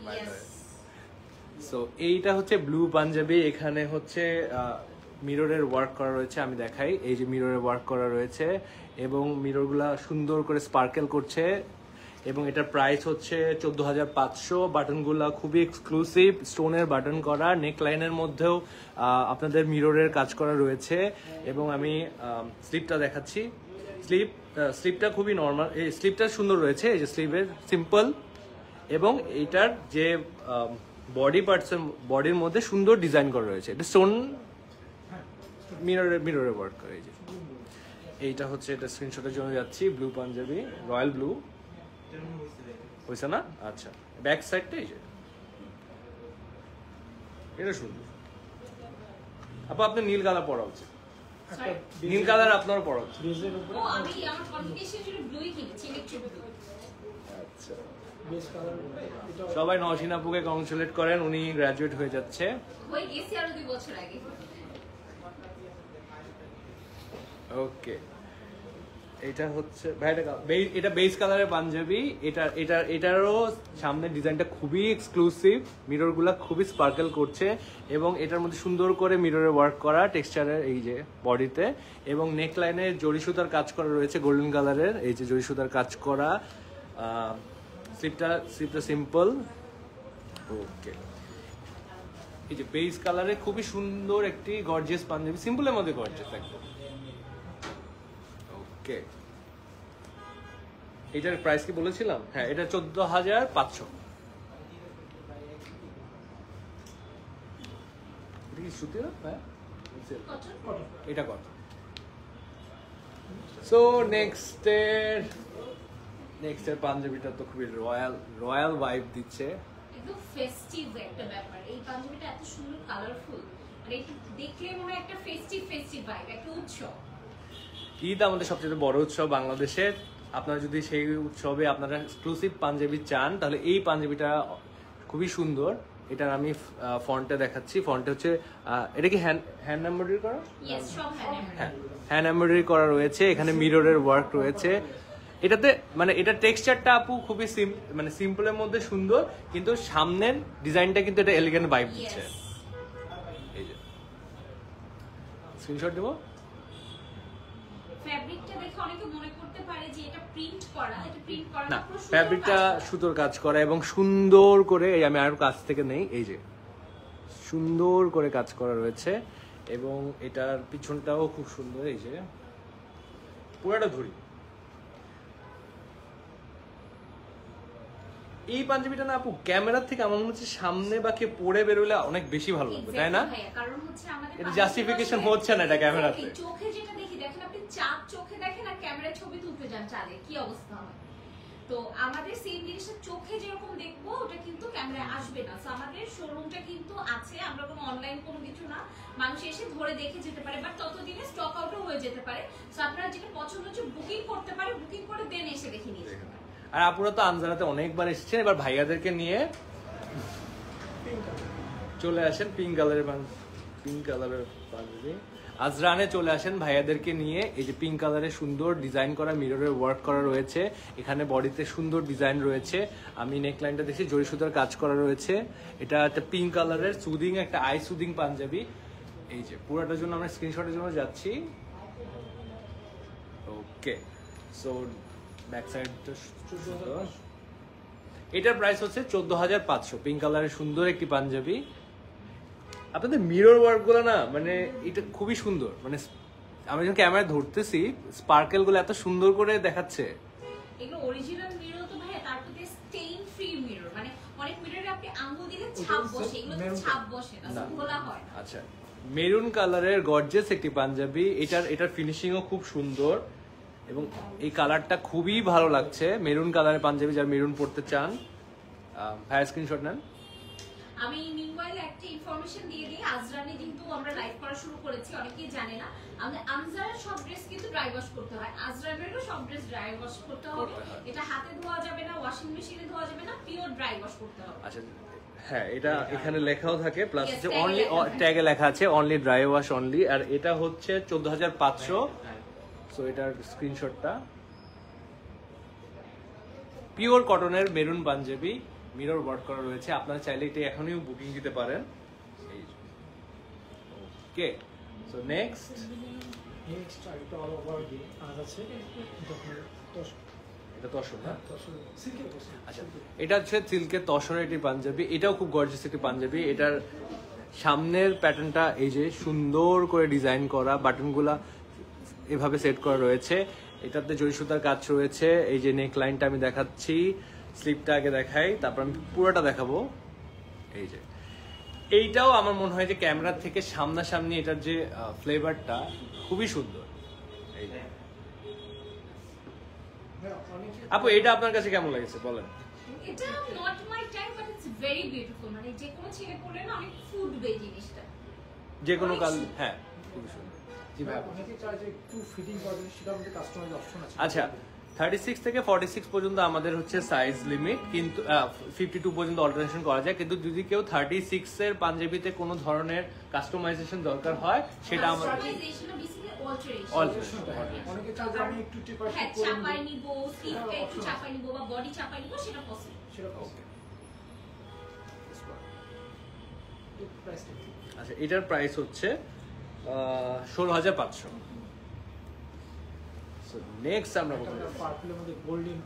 সো এইটা হচ্ছে ব্লু পাঞ্জাবি। এখানে হচ্ছে মিররের ওয়ার্ক করা রয়েছে, আমি দেখাই। এই যে মিররের ওয়ার্ক করা রয়েছে এবং মিররগুলা সুন্দর করে স্পার্কেল করছে। এবং এটার প্রাইস হচ্ছে 14500। বাটনগুলা খুবই এক্সক্লুসিভ, স্টোনের বাটন করা, নেক লাইনের মধ্যেও আপনাদের মিররের কাজ করা রয়েছে। এবং আমি স্লিপটা দেখাচ্ছি। স্লিপটা খুবই নর্মাল, এই স্লিপটা সুন্দর রয়েছে। এই যে স্লিভের সিম্পল, এবং এইটার যে বডি পার্টস, বডির মধ্যে সুন্দর ডিজাইন করা রয়েছে। এটা স্টোন মিররে ওয়ার্ক করে। এই যে এইটা হচ্ছে, এটা স্ক্রিনশটের জন্য যাচ্ছি। ব্লু পাঞ্জাবি, রয়্যাল ব্লু হয়েছে না? আচ্ছা, ব্যাক সাইডটা এই যে এটা সুন্দর। আপু আপনার নীল কালার পরা উচিত, নীল কালার আপনারও পরা উচিত। ও আমি আমার কনফিগারেশন জন্য ব্লুই কিনেছি, ইলেকট্রিক ব্লু। আচ্ছা, সবাই নওশিন আপুকে কংগ্রেচুলেট করেন, উনি গ্রাজুয়েট হয়ে যাচ্ছে। হয়ে গেছে আরো 2 বছর আগে। ওকে, এটা হচ্ছে ভাই, এটা বেস কালারের পাঞ্জাবি। এটারও সামনের ডিজাইনটা খুবই এক্সক্লুসিভ, মিররগুলা খুবই স্পার্কেল করছে। এবং এটার মধ্যে সুন্দর করে মিররে ওয়ার্ক করা টেক্সচারের, এই যে বডিতে। এবং নেক লাইনে জরি সুতার কাজ করা রয়েছে গোল্ডেন কালারের, এই যে জরি সুতার কাজ করা। স্লিপটা সিম্পল। ওকে, এই যে বেস কালারে খুবই সুন্দর একটি গর্জিয়াস পাঞ্জাবি, সিম্পলের মধ্যে গর্জিয়াস একদম। ওকে, এটার প্রাইস কি বলেছিলাম? হ্যাঁ, এটা 14500। এটা কি সুতি না? হ্যাঁ, এটা কত? সো নেক্সটের পাঞ্জাবিটা তো খুবই রয়্যাল ভাইব দিচ্ছে, একদম ফেস্টিভ একটা ব্যাপার। এই পাঞ্জাবিটা এত সুন্দর কালারফুল, মানে একটু দেখলে মনে হয় একটা ফেস্টিভ ভাইব, একটা উৎসব। ঈদ আমাদের সবচেয়ে বড় উৎসব বাংলাদেশের। আপনারা যদি সেই উৎসবে আপনারা এক্সক্লুসিভ পাঞ্জাবি চান, তাহলে এই পাঞ্জাবিটা খুবই সুন্দর। এটার আমি ফন্টে দেখাচ্ছি। ফন্টে হচ্ছে এটা কি হ্যান্ড এমব্রয়ডারি করা? ইয়েস, সব হ্যান্ড হ্যান্ড এমব্রয়ডারি করা রয়েছে। এখানে মিররের ওয়ার্ক রয়েছে। এটাতে মানে এটা টেক্সচারটা আপু খুবই মানে সিম্পলের মধ্যে সুন্দর, কিন্তু সামনের ডিজাইনটা কিন্তু এটা এলিগেন্ট ভাইব দিচ্ছে। এই যে স্ক্রিনশট দেব। ফ্যাব্রিকটা দেখে অনেকে মনে করতে পারে যে এটা প্রিন্ট করা, এটা প্রিন্ট করা না, পুরো সুন্দর ফ্যাব্রিকটা কাজ করা। সুতোর কাজ করা এবং সুন্দর করে, এই আমি আর কাছ থেকে নেই, এই যে সুন্দর করে কাজ করা রয়েছে। এবং এটার পিছনটাও খুব সুন্দর, এই যে পুরোটা ধরি। এই পাঞ্জাবিটা না আপু ক্যামেরার থেকে আমার মনে হচ্ছে সামনে বা কে পরে বেরোলে অনেক বেশি ভালো লাগবে, তাই না? Exactly ভাইয়া, কারণ হচ্ছে আমাদের এটা জাস্টিফিকেশন হচ্ছে না এটা ক্যামেরাতে। Exactly, চোখে যেটা দেখি, দেখেন আপনি চাঁদ চোখে দেখেন আর ক্যামেরায় ছবি তুলতে যান চাঁদে, কি অবস্থা হয়? তো আমাদের সেম জিনিসটা চোখে যেরকম দেখবো ওটা কিন্তু ক্যামেরায় আসবে না। সো আমাদের শোরুমটা কিন্তু আছে, আমরা কোনো অনলাইন কোনো কিছু না, মানুষ এসে ধরে দেখে যেতে পারে, বাট ততদিনে স্টক আউটও হয়ে যেতে পারে। সো আপনারা যেটা পছন্দ হচ্ছে বুকিং করতে পারে, বুকিং করে দেন এসে দেখে নিয়ে যেতে পারে। আর আপুরা তো আনজারাতে অনেকবার এসেছেন, এবার ভাইয়াদেরকে নিয়ে চলে আসেন পিঙ্ক কালারের পাঞ্জাবি। আজরানে চলে আসেন ভাইয়াদেরকে নিয়ে। এই যে পিঙ্ক কালারের সুন্দর ডিজাইন করা মিররের ওয়ার্ক করা রয়েছে, এখানে বডিতে সুন্দর ডিজাইন রয়েছে। আমি নেকলাইনটা দেখছি জরি সুতার কাজ করা রয়েছে। এটা একটা পিঙ্ক কালারের সুদিং, একটা আই সুদিং পাঞ্জাবি। এই যে পুরোটার জন্য আমরা স্ক্রিনশটের জন্য যাচ্ছি। ওকে, সো ব্যাক সাইডটা এটার প্রাইস হচ্ছে 14,500। পিঙ্ক কালারের সুন্দর একটি পাঞ্জাবি। আপনাদের মিরর ওয়ার্ক গুলো না মানে এটা খুবই সুন্দর, মানে আমি যখন ক্যামেরা ধরতেছি স্পার্কেল গুলো এত সুন্দর করে দেখাচ্ছে। এগুলো অরিজিনাল মিরর তো ভাই, তারপর স্টেইন ফ্রি মিরর, মানে অনেক মিররে আপনি আঙ্গুল দিলে ছাপ বসে, এগুলো তো ছাপ বসে না, খোলা হয় না। আচ্ছা, মেরুন কালারের গর্জিয়াস একটি পাঞ্জাবি। এটার ফিনিশিংও খুব সুন্দর এবং এই কালারটা খুবই ভালো লাগছে। মেরুন কালারের পাঞ্জাবি যারা মেরুন পড়তে চান, ভাইয়া স্ক্রিনশট নেন। আমি মিনওয়াইল একটা ইনফরমেশন দিয়ে দিই, আজরানে যেহেতু আমরা লাইভ করা শুরু করেছি, অনেকেই জানে না, আমাদের আনজারের সব ড্রেস কিন্তু ড্রাই ওয়াশ করতে হয়, আজরানেরও সব ড্রেস ড্রাই ওয়াশ করতে হবে। এটা হাতে ধোয়া যাবে না, ওয়াশিং মেশিনে ধোয়া যাবে না, পিওর ড্রাই ওয়াশ করতে হবে। আচ্ছা, হ্যাঁ, এটা এখানে লেখাও থাকে, প্লাস Yes, হচ্ছে tag এ অনলি লেখা থাকে। ট্যাগে লেখা আছে অনলি ড্রাই ওয়াশ অনলি। আর এটা হচ্ছে 14,500। সো এটার স্ক্রিনশটটা। পিওর কটনের মেরুন পাঞ্জাবি, মিরর ওয়ার্ক করা রয়েছে। আপনারা চাইলে এটা এখনই বুকিং দিতে পারেন। ওকে, সো নেক্সট নেক্সট একটা অল ওভার দিয়ে কাজ আছে, এটা তসর না? সিল্কের পোশাক। আচ্ছা, এটা হচ্ছে সিল্কের তসরের একটি পাঞ্জাবি। এটাও খুব গর্জিয়াস একটি পাঞ্জাবি। এটার সামনের প্যাটার্নটা এই যে সুন্দর করে ডিজাইন করা, বাটনগুলা এভাবে সেট করা রয়েছে। এটাতে জরি সুতার কাজ রয়েছে। এই যে নেক লাইনটা আমি দেখাচ্ছি, স্লিপটা আগে দেখাই, তারপর আমি পুরোটা দেখাবো। এই যে এইটাও আমার মনে হয় যে ক্যামেরার থেকে সামনাসামনি এটার যে ফ্লেভারটা খুবই সুন্দর। এই যে আপু, এটা আপনার কাছে কেমন লেগেছে বলেন? এটা not my type, but it's very beautiful, মানে যে কোনো ছেলে পরলে না অনেক ফুটবে জিনিসটা, যে কোনো অনেক কাল, সুন্দর। হ্যাঁ খুবই সুন্দর। জি ভাই, অনেকে চায় যে একটু ফিটিং করবেন, সেটার মধ্যে কাস্টমাইজ অপশন আছে। আচ্ছা, 36 থেকে 46 পর্যন্ত আমাদের হচ্ছে সাইজ লিমিট, কিন্তু 52 পর্যন্ত অল্টারেশন করা যায়। কিন্তু যদি কেউ 36 এর পাঞ্জাবিতে কোনো ধরনের কাস্টমাইজেশন দরকার হয় সেটা আমাদের কাস্টমাইজেশন ও বেসিক্যালি অল্টারেশন। অল্টারেশন। অনেকে চায় যে আমি একটু টিপার হ্যাঁ, করে চাপাই নিব, নিব, স্লিভটা একটু চাপাই নিব বা বডি চাপাই নিব, সেটা পসিবল। সেটা ওকে। প্রাইসটা কি? আচ্ছা, এটার প্রাইস হচ্ছে 16,500। নেক্সট আমরা বলবো, পার্পলের মধ্যে গোল্ডেন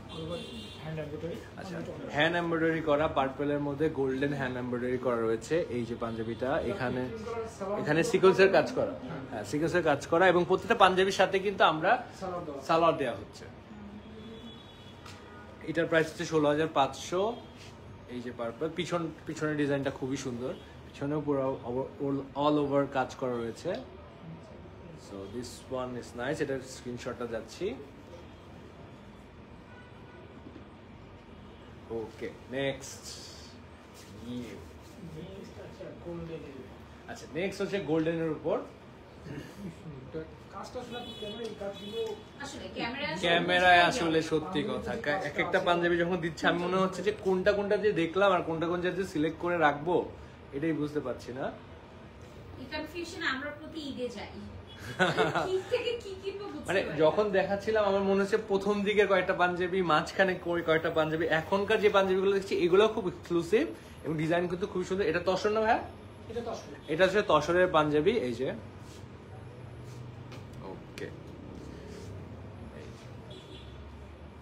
হ্যান্ড এমব্রয়ডারি। আচ্ছা, হ্যান্ড এমব্রয়ডারি করা, পার্পলের মধ্যে গোল্ডেন হ্যান্ড এমব্রয়ডারি করা রয়েছে। এই যে পাঞ্জাবিটা, এখানে সিকোয়েন্সের কাজ করা, হ্যাঁ সিকোয়েন্সের কাজ করা, এবং প্রত্যেকটা পাঞ্জাবির সাথে কিন্তু আমরা সালোয়ার দেওয়া হচ্ছে। এটার প্রাইস হচ্ছে 16,500। এই যে পার্পল, পিছনের ডিজাইনটা খুবই সুন্দর, পিছনেও পুরো অল ওভার কাজ করা রয়েছে। So this one is nice. এটার স্ক্রিনশটটা যাচ্ছি। ওকে, নেক্সট। আচ্ছা, নেক্সট হচ্ছে গোল্ডেনের উপর। কাজটা আসলে আপনি ক্যামেরায় এই কাজগুলো আসলে ক্যামেরায় আসলে সত্যি কথা, এক একটা পাঞ্জাবি যখন দিচ্ছে আমি মনে হচ্ছে যে কোনটা যে দেখলাম আর কোনটা যে সিলেক্ট করে রাখবো এটাই বুঝতে পারছি না। এই কনফিউশন আমরা প্রতি ঈদে যাই, কি থেকে কি কিনবো বুঝতে মানে পারি না। যখন দেখাচ্ছিলাম আমার মনে হচ্ছে প্রথম দিকের কয়েকটা পাঞ্জাবি, মাঝখানে কয়েকটা পাঞ্জাবি, এখনকার যে পাঞ্জাবিগুলো দেখছি এগুলো খুব এক্সক্লুসিভ এবং ডিজাইন কিন্তু খুবই সুন্দর। এটা তসর না ভাই? এটা তো আসলে এটা হচ্ছে তসরের পাঞ্জাবি। এই যে ওকে,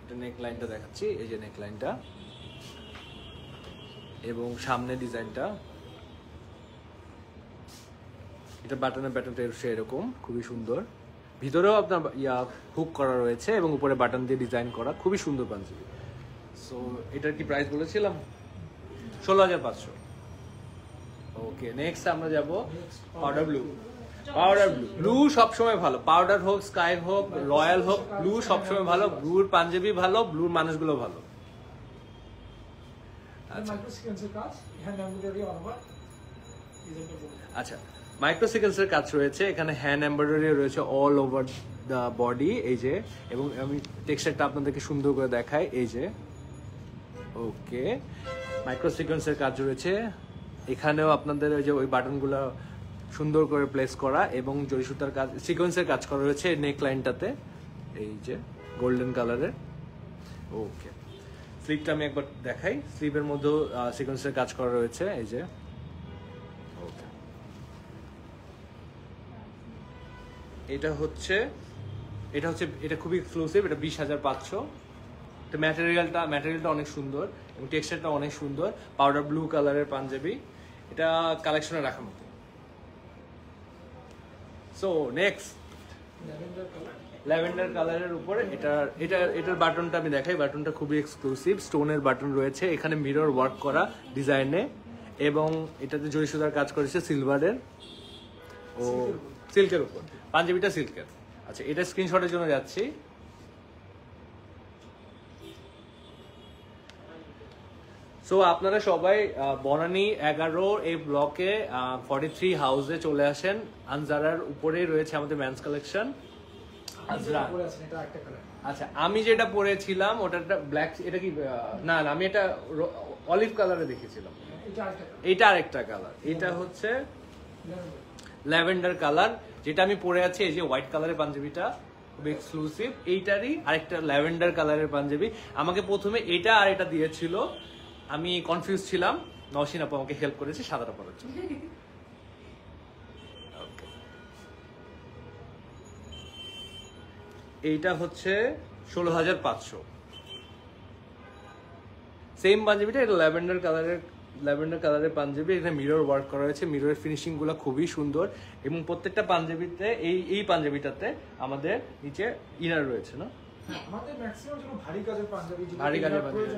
এটা নেক লাইনটা দেখাচ্ছি। এই যে নেক লাইনটা এবং সামনে ডিজাইনটা, এটা বাটনের প্যাটার্নটা এরকম খুবই সুন্দর। ভিতরেও আপনার হুক করা রয়েছে এবং উপরে বাটন দিয়ে ডিজাইন করা, খুবই সুন্দর পাঞ্জাবি। সো এটার কি প্রাইস বলেছিলাম 16,500। ওকে, নেক্সট আমরা যাব powder blue. Powder blue, blue সবসময় ভালো, পাউডার হোক, স্কাই হোক, রয়্যাল হোক, ব্লু সবসময় ভালো। ব্লুর পাঞ্জাবি ভালো, ব্লুর মানুষগুলো ভালো। মাইক্রো সিকোয়েন্সের কাজ, হ্যান্ড এমব্রয়ডারি অল ওভার ডিজাইনটা বলুন। আচ্ছা, মাইক্রো সিকোয়েন্সের কাজ রয়েছে এখানে, হ্যান্ড এমব্রয়ডারি রয়েছে অল ওভার দ্য বডি, এই যে, এবং আমি টেক্সচারটা আপনাদেরকে সুন্দর করে দেখাই, এই যে। ওকে, মাইক্রো সিকোয়েন্সের কাজ রয়েছে এখানেও, আপনাদের ওই যে ওই বাটনগুলো সুন্দর করে প্লেস করা, এবং জরি সুতার কাজ, সিকোয়েন্সের কাজ করা রয়েছে নেক লাইনটাতে, এই যে গোল্ডেন কালারের। ওকে, স্লিভটা আমি একবার দেখাই, স্লিভের মধ্যেও সিকোয়েন্সের কাজ করা রয়েছে, এই যে। ওকে, এটা হচ্ছে এটা খুবই এক্সক্লুসিভ, এটা 20,500। তো ম্যাটেরিয়ালটা অনেক সুন্দর এবং টেক্সচারটা অনেক সুন্দর, পাউডার ব্লু কালারের পাঞ্জাবি, এটা কালেকশনে রাখার মতো। সো নেক্সট ল্যাভেন্ডার কালারের উপরে এটার বাটনটা আমি দেখাই, বাটনটা খুবই এক্সক্লুসিভ, স্টোনের বাটন রয়েছে এখানে, মিরর ওয়ার্ক করা ডিজাইনে, এবং এটাতে জরি সুতার কাজ করেছে সিলভারের ও সিল্কের উপর, পাঞ্জাবিটা সিল্কের। আচ্ছা, এটা স্ক্রিনশটের জন্য যাচ্ছি। সো আপনারা সবাই বনানী 11 এই ব্লকে 43 হাউসে চলে আসেন, আনজারার উপরেই রয়েছে আমাদের মেন্স কালেকশন আজরান। এটা একটা কালার। আচ্ছা, আমি যেটা পরেছিলাম ওটা ব্ল্যাক, এটা কি না, আমি এটা অলিভ কালারে দেখেছিলাম, এটা আরেকটা কালার, এটা হচ্ছে ল্যাভেন্ডার কালার, যেটা আমি পরে আছি এই যে হোয়াইট কালারের পাঞ্জাবিটা, খুব এক্সক্লুসিভ, এইটারই আরেকটা ল্যাভেন্ডার কালারের পাঞ্জাবি। আমাকে প্রথমে এটা আর এটা দিয়েছিল, আমি কনফিউজ ছিলাম, নওশিন আপু আমাকে হেল্প করেছে সাদাটা পরার জন্য। এইটা হচ্ছে 16,500। সেম পাঞ্জাবিটা, এটা ল্যাভেন্ডার কালারের পাঞ্জাবি, এখানে মিরর ওয়ার্ক করা হয়েছে, মিররের ফিনিশিং গুলো খুবই সুন্দর, এবং প্রত্যেকটা পাঞ্জাবিতে এই পাঞ্জাবিটাতে আমাদের নিচে ইনার রয়েছে না, আমাদের ম্যাক্সিমাম যেগুলো ভারী কাজের পাঞ্জাবি, ভারী কাজের পাঞ্জাবি,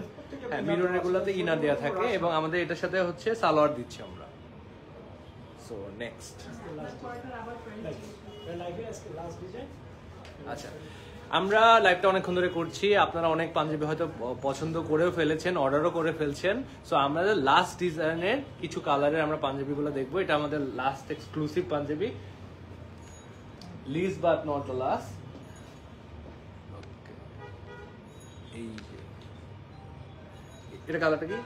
হ্যাঁ, মিররের গুলোতে ইনার দেওয়া থাকে, এবং আমাদের এটার সাথে হচ্ছে সালোয়ার দিচ্ছি আমরা। সো নেক্সট, আচ্ছা, আমরা লাইভটা অনেকক্ষণ ধরে করছি, আপনারা অনেক পাঞ্জাবি হয়তো পছন্দ করেও ফেলেছেন, অর্ডারও করে ফেলছেন। সো আমাদের লাস্ট ডিজাইনের কিছু কালারের আমরা পাঞ্জাবিগুলো দেখবো, এটা আমাদের last exclusive Punjabi, least but not the last. এই যে এটা কালারটা কি,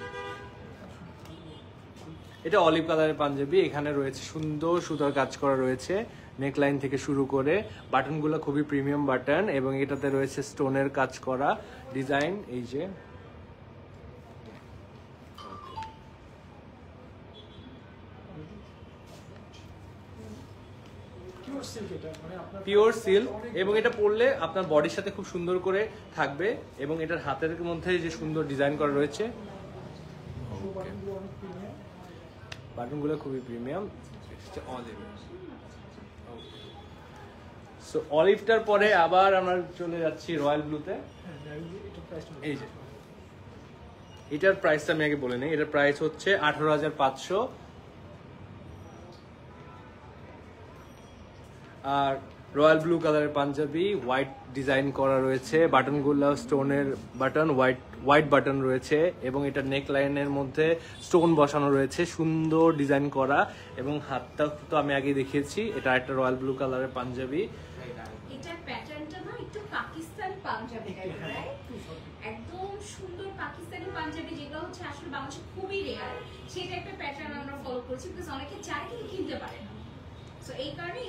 এটা অলিভ কালারের পাঞ্জাবি, এখানে রয়েছে সুন্দর সুতার কাজ করা রয়েছে নেকলাইন থেকে শুরু করে, বাটনগুলো খুবই প্রিমিয়াম বাটন, এবং এটাতে রয়েছে স্টোনের কাজ করা ডিজাইন, এই যে। পিওর সিল্ক, এবং এটা পরলে আপনার বডির সাথে খুব সুন্দর করে থাকবে, এবং এটার হাতের মধ্যে যে সুন্দর ডিজাইন করা রয়েছে, বাটনগুলো খুবই প্রিমিয়াম। সো অলিভটার পরে আবার আমরা চলে যাচ্ছি রয়্যাল ব্লুতে। এই যে এটার প্রাইসটা আমি আগে বলে নেই, এটার প্রাইস হচ্ছে 18,500, আর রয়্যাল ব্লু কালারের পাঞ্জাবি, হোয়াইট ডিজাইন করা রয়েছে, বাটনগুলো স্টোনের বাটন, হোয়াইট বাটন রয়েছে, এবং এটা নেক লাইনের মধ্যে স্টোন বসানো রয়েছে, সুন্দর ডিজাইন করা, এবং হাতটা তো আমি আগে দেখিয়েছি। এটা একটা রয়্যাল ব্লু কালারের পাঞ্জাবি, এটার প্যাটার্নটা না একটু পাকিস্তানি পাঞ্জাবি টাইপের, রাইট? একদম সুন্দর পাকিস্তানি পাঞ্জাবি, যেগুলো হচ্ছে আসলে বাংলাদেশে খুবই রেয়ার, সেই টাইপের প্যাটার্ন আমরা ফলো করছি, বিকজ অনেকে চায় কিন্তু কিনতে পারে না। সো এই কারণেই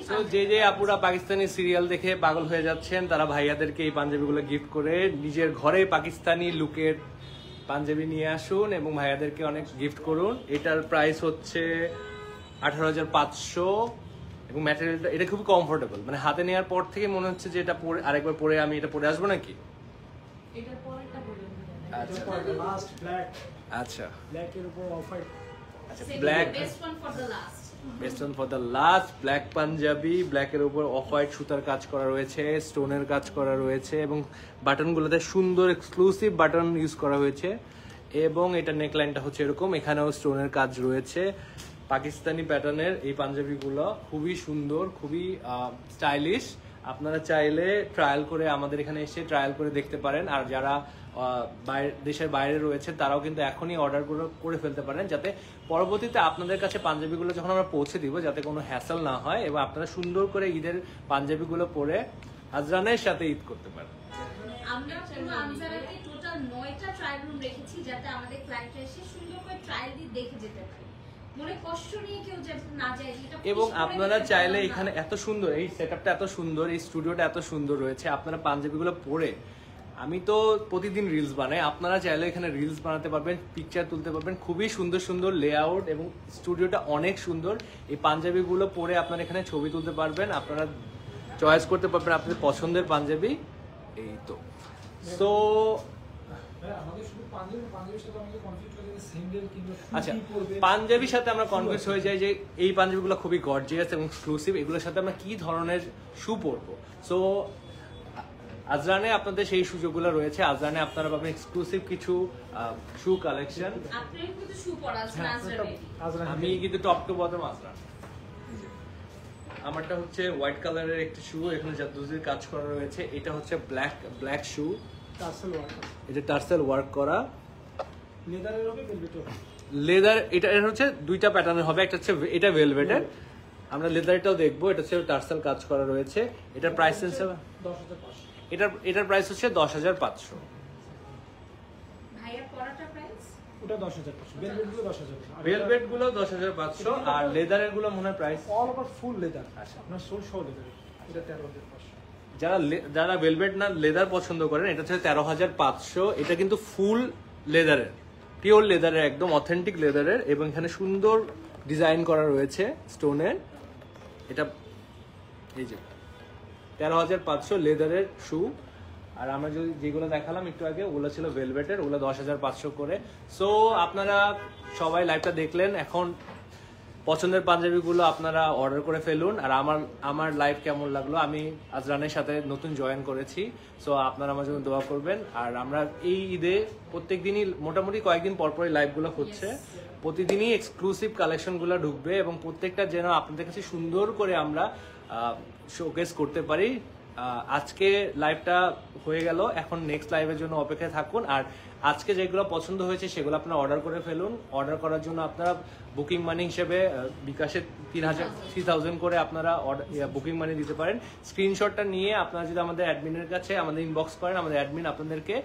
যে আপুরা পাকিস্তানি সিরিয়াল দেখে পাগল হয়ে যাচ্ছেন, তারা ভাইয়াদেরকে এই পাঞ্জাবিগুলো গিফট করে নিজের ঘরে পাকিস্তানি লুকের পাঞ্জাবি নিয়ে আসুন এবং ভাইয়াদেরকে অনেক গিফট করুন। এটার প্রাইস হচ্ছে 18,500, এবং ম্যাটেরিয়ালটা এটা খুবই কমফোর্টেবল, মানে হাতে নেওয়ার পর থেকে মনে হচ্ছে যে এটা পরে আরেকবার পরে আমি এটা পরে আসবো নাকি। এটার পরেরটা বলুন। আচ্ছা লাস্ট ব্ল্যাক, আচ্ছা ব্ল্যাক এর উপর অফ হোয়াইট, আচ্ছা black, best one for the last. Best one for the last black Punjabi, ব্ল্যাকের উপর অফ হোয়াইট সুতার কাজ করা রয়েছে, স্টোনের কাজ করা রয়েছে এবং বাটনগুলোতে সুন্দর এক্সক্লুসিভ বাটন ইউজ করা হয়েছে এবং এটা নেকলাইনটা হচ্ছে এরকম, এখানেও স্টোনের কাজ রয়েছে। পাকিস্তানি প্যাটার্নের এই পাঞ্জাবিগুলো খুবই সুন্দর, খুবই স্টাইলিশ। আপনারা চাইলে ট্রায়াল করে আমাদের এখানে এসে ট্রায়াল করে দেখতে পারেন। আর যারা দেশের বাইরে রয়েছে তারাও কিন্তু এখনই অর্ডার করে ফেলতে পারেন, যাতে পরবর্তীতে আপনাদের কাছে পাঞ্জাবিগুলো যখন আমরা পৌঁছে দিব যাতে কোনো হ্যাসেল না হয় এবং আপনারা সুন্দর করে ঈদের পাঞ্জাবিগুলো পরে আজরানের সাথে ঈদ করতে পারেন। আমরা পুরো আমজারাতে টোটাল 9টা ট্রায়াল রুম রেখেছি, যাতে আমাদের ক্লায়েন্টরা এসে সুন্দর করে ট্রায়াল দিয়ে দেখে যেতে পারে, মনে কষ্ট নিয়ে কেউ যাতে না যায়। এবং আপনারা চাইলে এখানে এত সুন্দর এই সেটআপটা, এত সুন্দর এই স্টুডিওটা, এত সুন্দর রয়েছে, আপনারা পাঞ্জাবিগুলো পরে, আমি তো প্রতিদিন রিলস বানাই, আপনারা চাইলে এখানে রিলস বানাতে পারবেন, পিকচার তুলতে পারবেন, খুবই সুন্দর সুন্দর লেআউট এবং স্টুডিওটা অনেক সুন্দর। এই পাঞ্জাবিগুলো পরে আপনারা এখানে ছবি তুলতে পারবেন, আপনারা চয়েস করতে পারবেন আপনাদের পছন্দের পাঞ্জাবি। এই তো সো আমাদের শুধু পাঞ্জাবির সাথে আমাদের কনফিউজ হয়ে যায় সিঙ্গেল কিংবা আচ্ছা, পাঞ্জাবির সাথে আমরা কনফিউজ হয়ে যাই যে এই পাঞ্জাবিগুলো খুবই গর্জিয়াস এবং এক্সক্লুসিভ, এগুলোর সাথে আমরা কি ধরনের শু পরবো। সো আজরানে আপনাদের সেই সুযোগগুলো রয়েছে। আজরানে আপনারা পাবেন এক্সক্লুসিভ কিছু শু কালেকশন। আপনারা কিন্তু শু পরা আছে আজরানে। আমি কিন্তু টপ টু বটম আজরান। আমারটা হচ্ছে হোয়াইট কালারের একটি শু, এখানে জাদুজির কাজ করা রয়েছে। এটা হচ্ছে ব্ল্যাক শু, টার্সেল ওয়ার্ক, এটা টার্সেল ওয়ার্ক করা, লেদারের হবে ভেলভেটের হবে। লেদার, এটা হচ্ছে দুইটা প্যাটার্নের হবে, একটা হচ্ছে এটা ভেলভেটের, আমরা লেদারটাও দেখবো। এটা হচ্ছে টার্সেল কাজ করা রয়েছে। এটার প্রাইস হচ্ছে 10,500। এটার প্রাইস হচ্ছে 10,500। ভাইয়া পরাটা প্রাইস ওটা 10,500, ভেলভেট গুলো 10,000। ভেলভেট গুলো 10,500 আর লেদারের গুলো মনে হয় price all over full leather, আচ্ছা। আপনার সোল সহ লেদার, এটা 13,500। যারা ভেলভেট না লেদার পছন্দ করেন, এটা হচ্ছে 13,500। এটা কিন্তু ফুল লেদারের, পিওর লেদারের, একদম অথেন্টিক লেদারের এবং এখানে সুন্দর ডিজাইন করা রয়েছে স্টোনের। এটা এই যে 13,500 লেদারের শু। আর আমরা যেগুলো দেখালাম একটু আগে ওগুলো ছিল ভেলভেটের, ওগুলো 10,500 করে। সো আপনারা সবাই লাইভটা দেখলেন, এখন পছন্দের পাঞ্জাবিগুলো আপনারা অর্ডার করে ফেলুন। আর আমার লাইভ কেমন লাগলো, আমি আজরানের সাথে নতুন জয়েন করেছি, সো আপনারা আমার জন্য দোয়া করবেন। আর আমরা এই ঈদে প্রত্যেক দিনই মোটামুটি কয়েকদিন পরপরই লাইভগুলো হচ্ছে, প্রতিদিনই এক্সক্লুসিভ কালেকশনগুলো ঢুকবে এবং প্রত্যেকটা যেন আপনাদের কাছে সুন্দর করে আমরা শোকেস করতে পারি। আজকে লাইভটা হয়ে গেল, এখন নেক্সট লাইভের জন্য অপেক্ষায় থাকুন। আর আজকে যেগুলো পছন্দ হয়েছে সেগুলো আপনারা অর্ডার করে ফেলুন। অর্ডার করার জন্য আপনারা বুকিং মানি হিসেবে বিকাশে 3,000 করে আপনারা বুকিং মানি দিতে পারেন। স্ক্রিনশটটা নিয়ে আপনারা যদি আমাদের অ্যাডমিনের কাছে আমাদের ইনবক্স করেন, আমাদের অ্যাডমিন আপনাদেরকে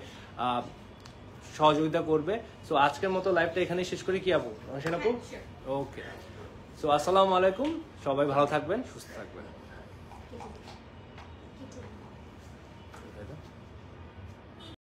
সহযোগিতা করবে। সো আজকের মতো লাইভটা এখানেই শেষ করি, কি আপু? সেন আপু, ওকে। সো আসসালামু আলাইকুম, সবাই ভালো থাকবেন, সুস্থ থাকবেন।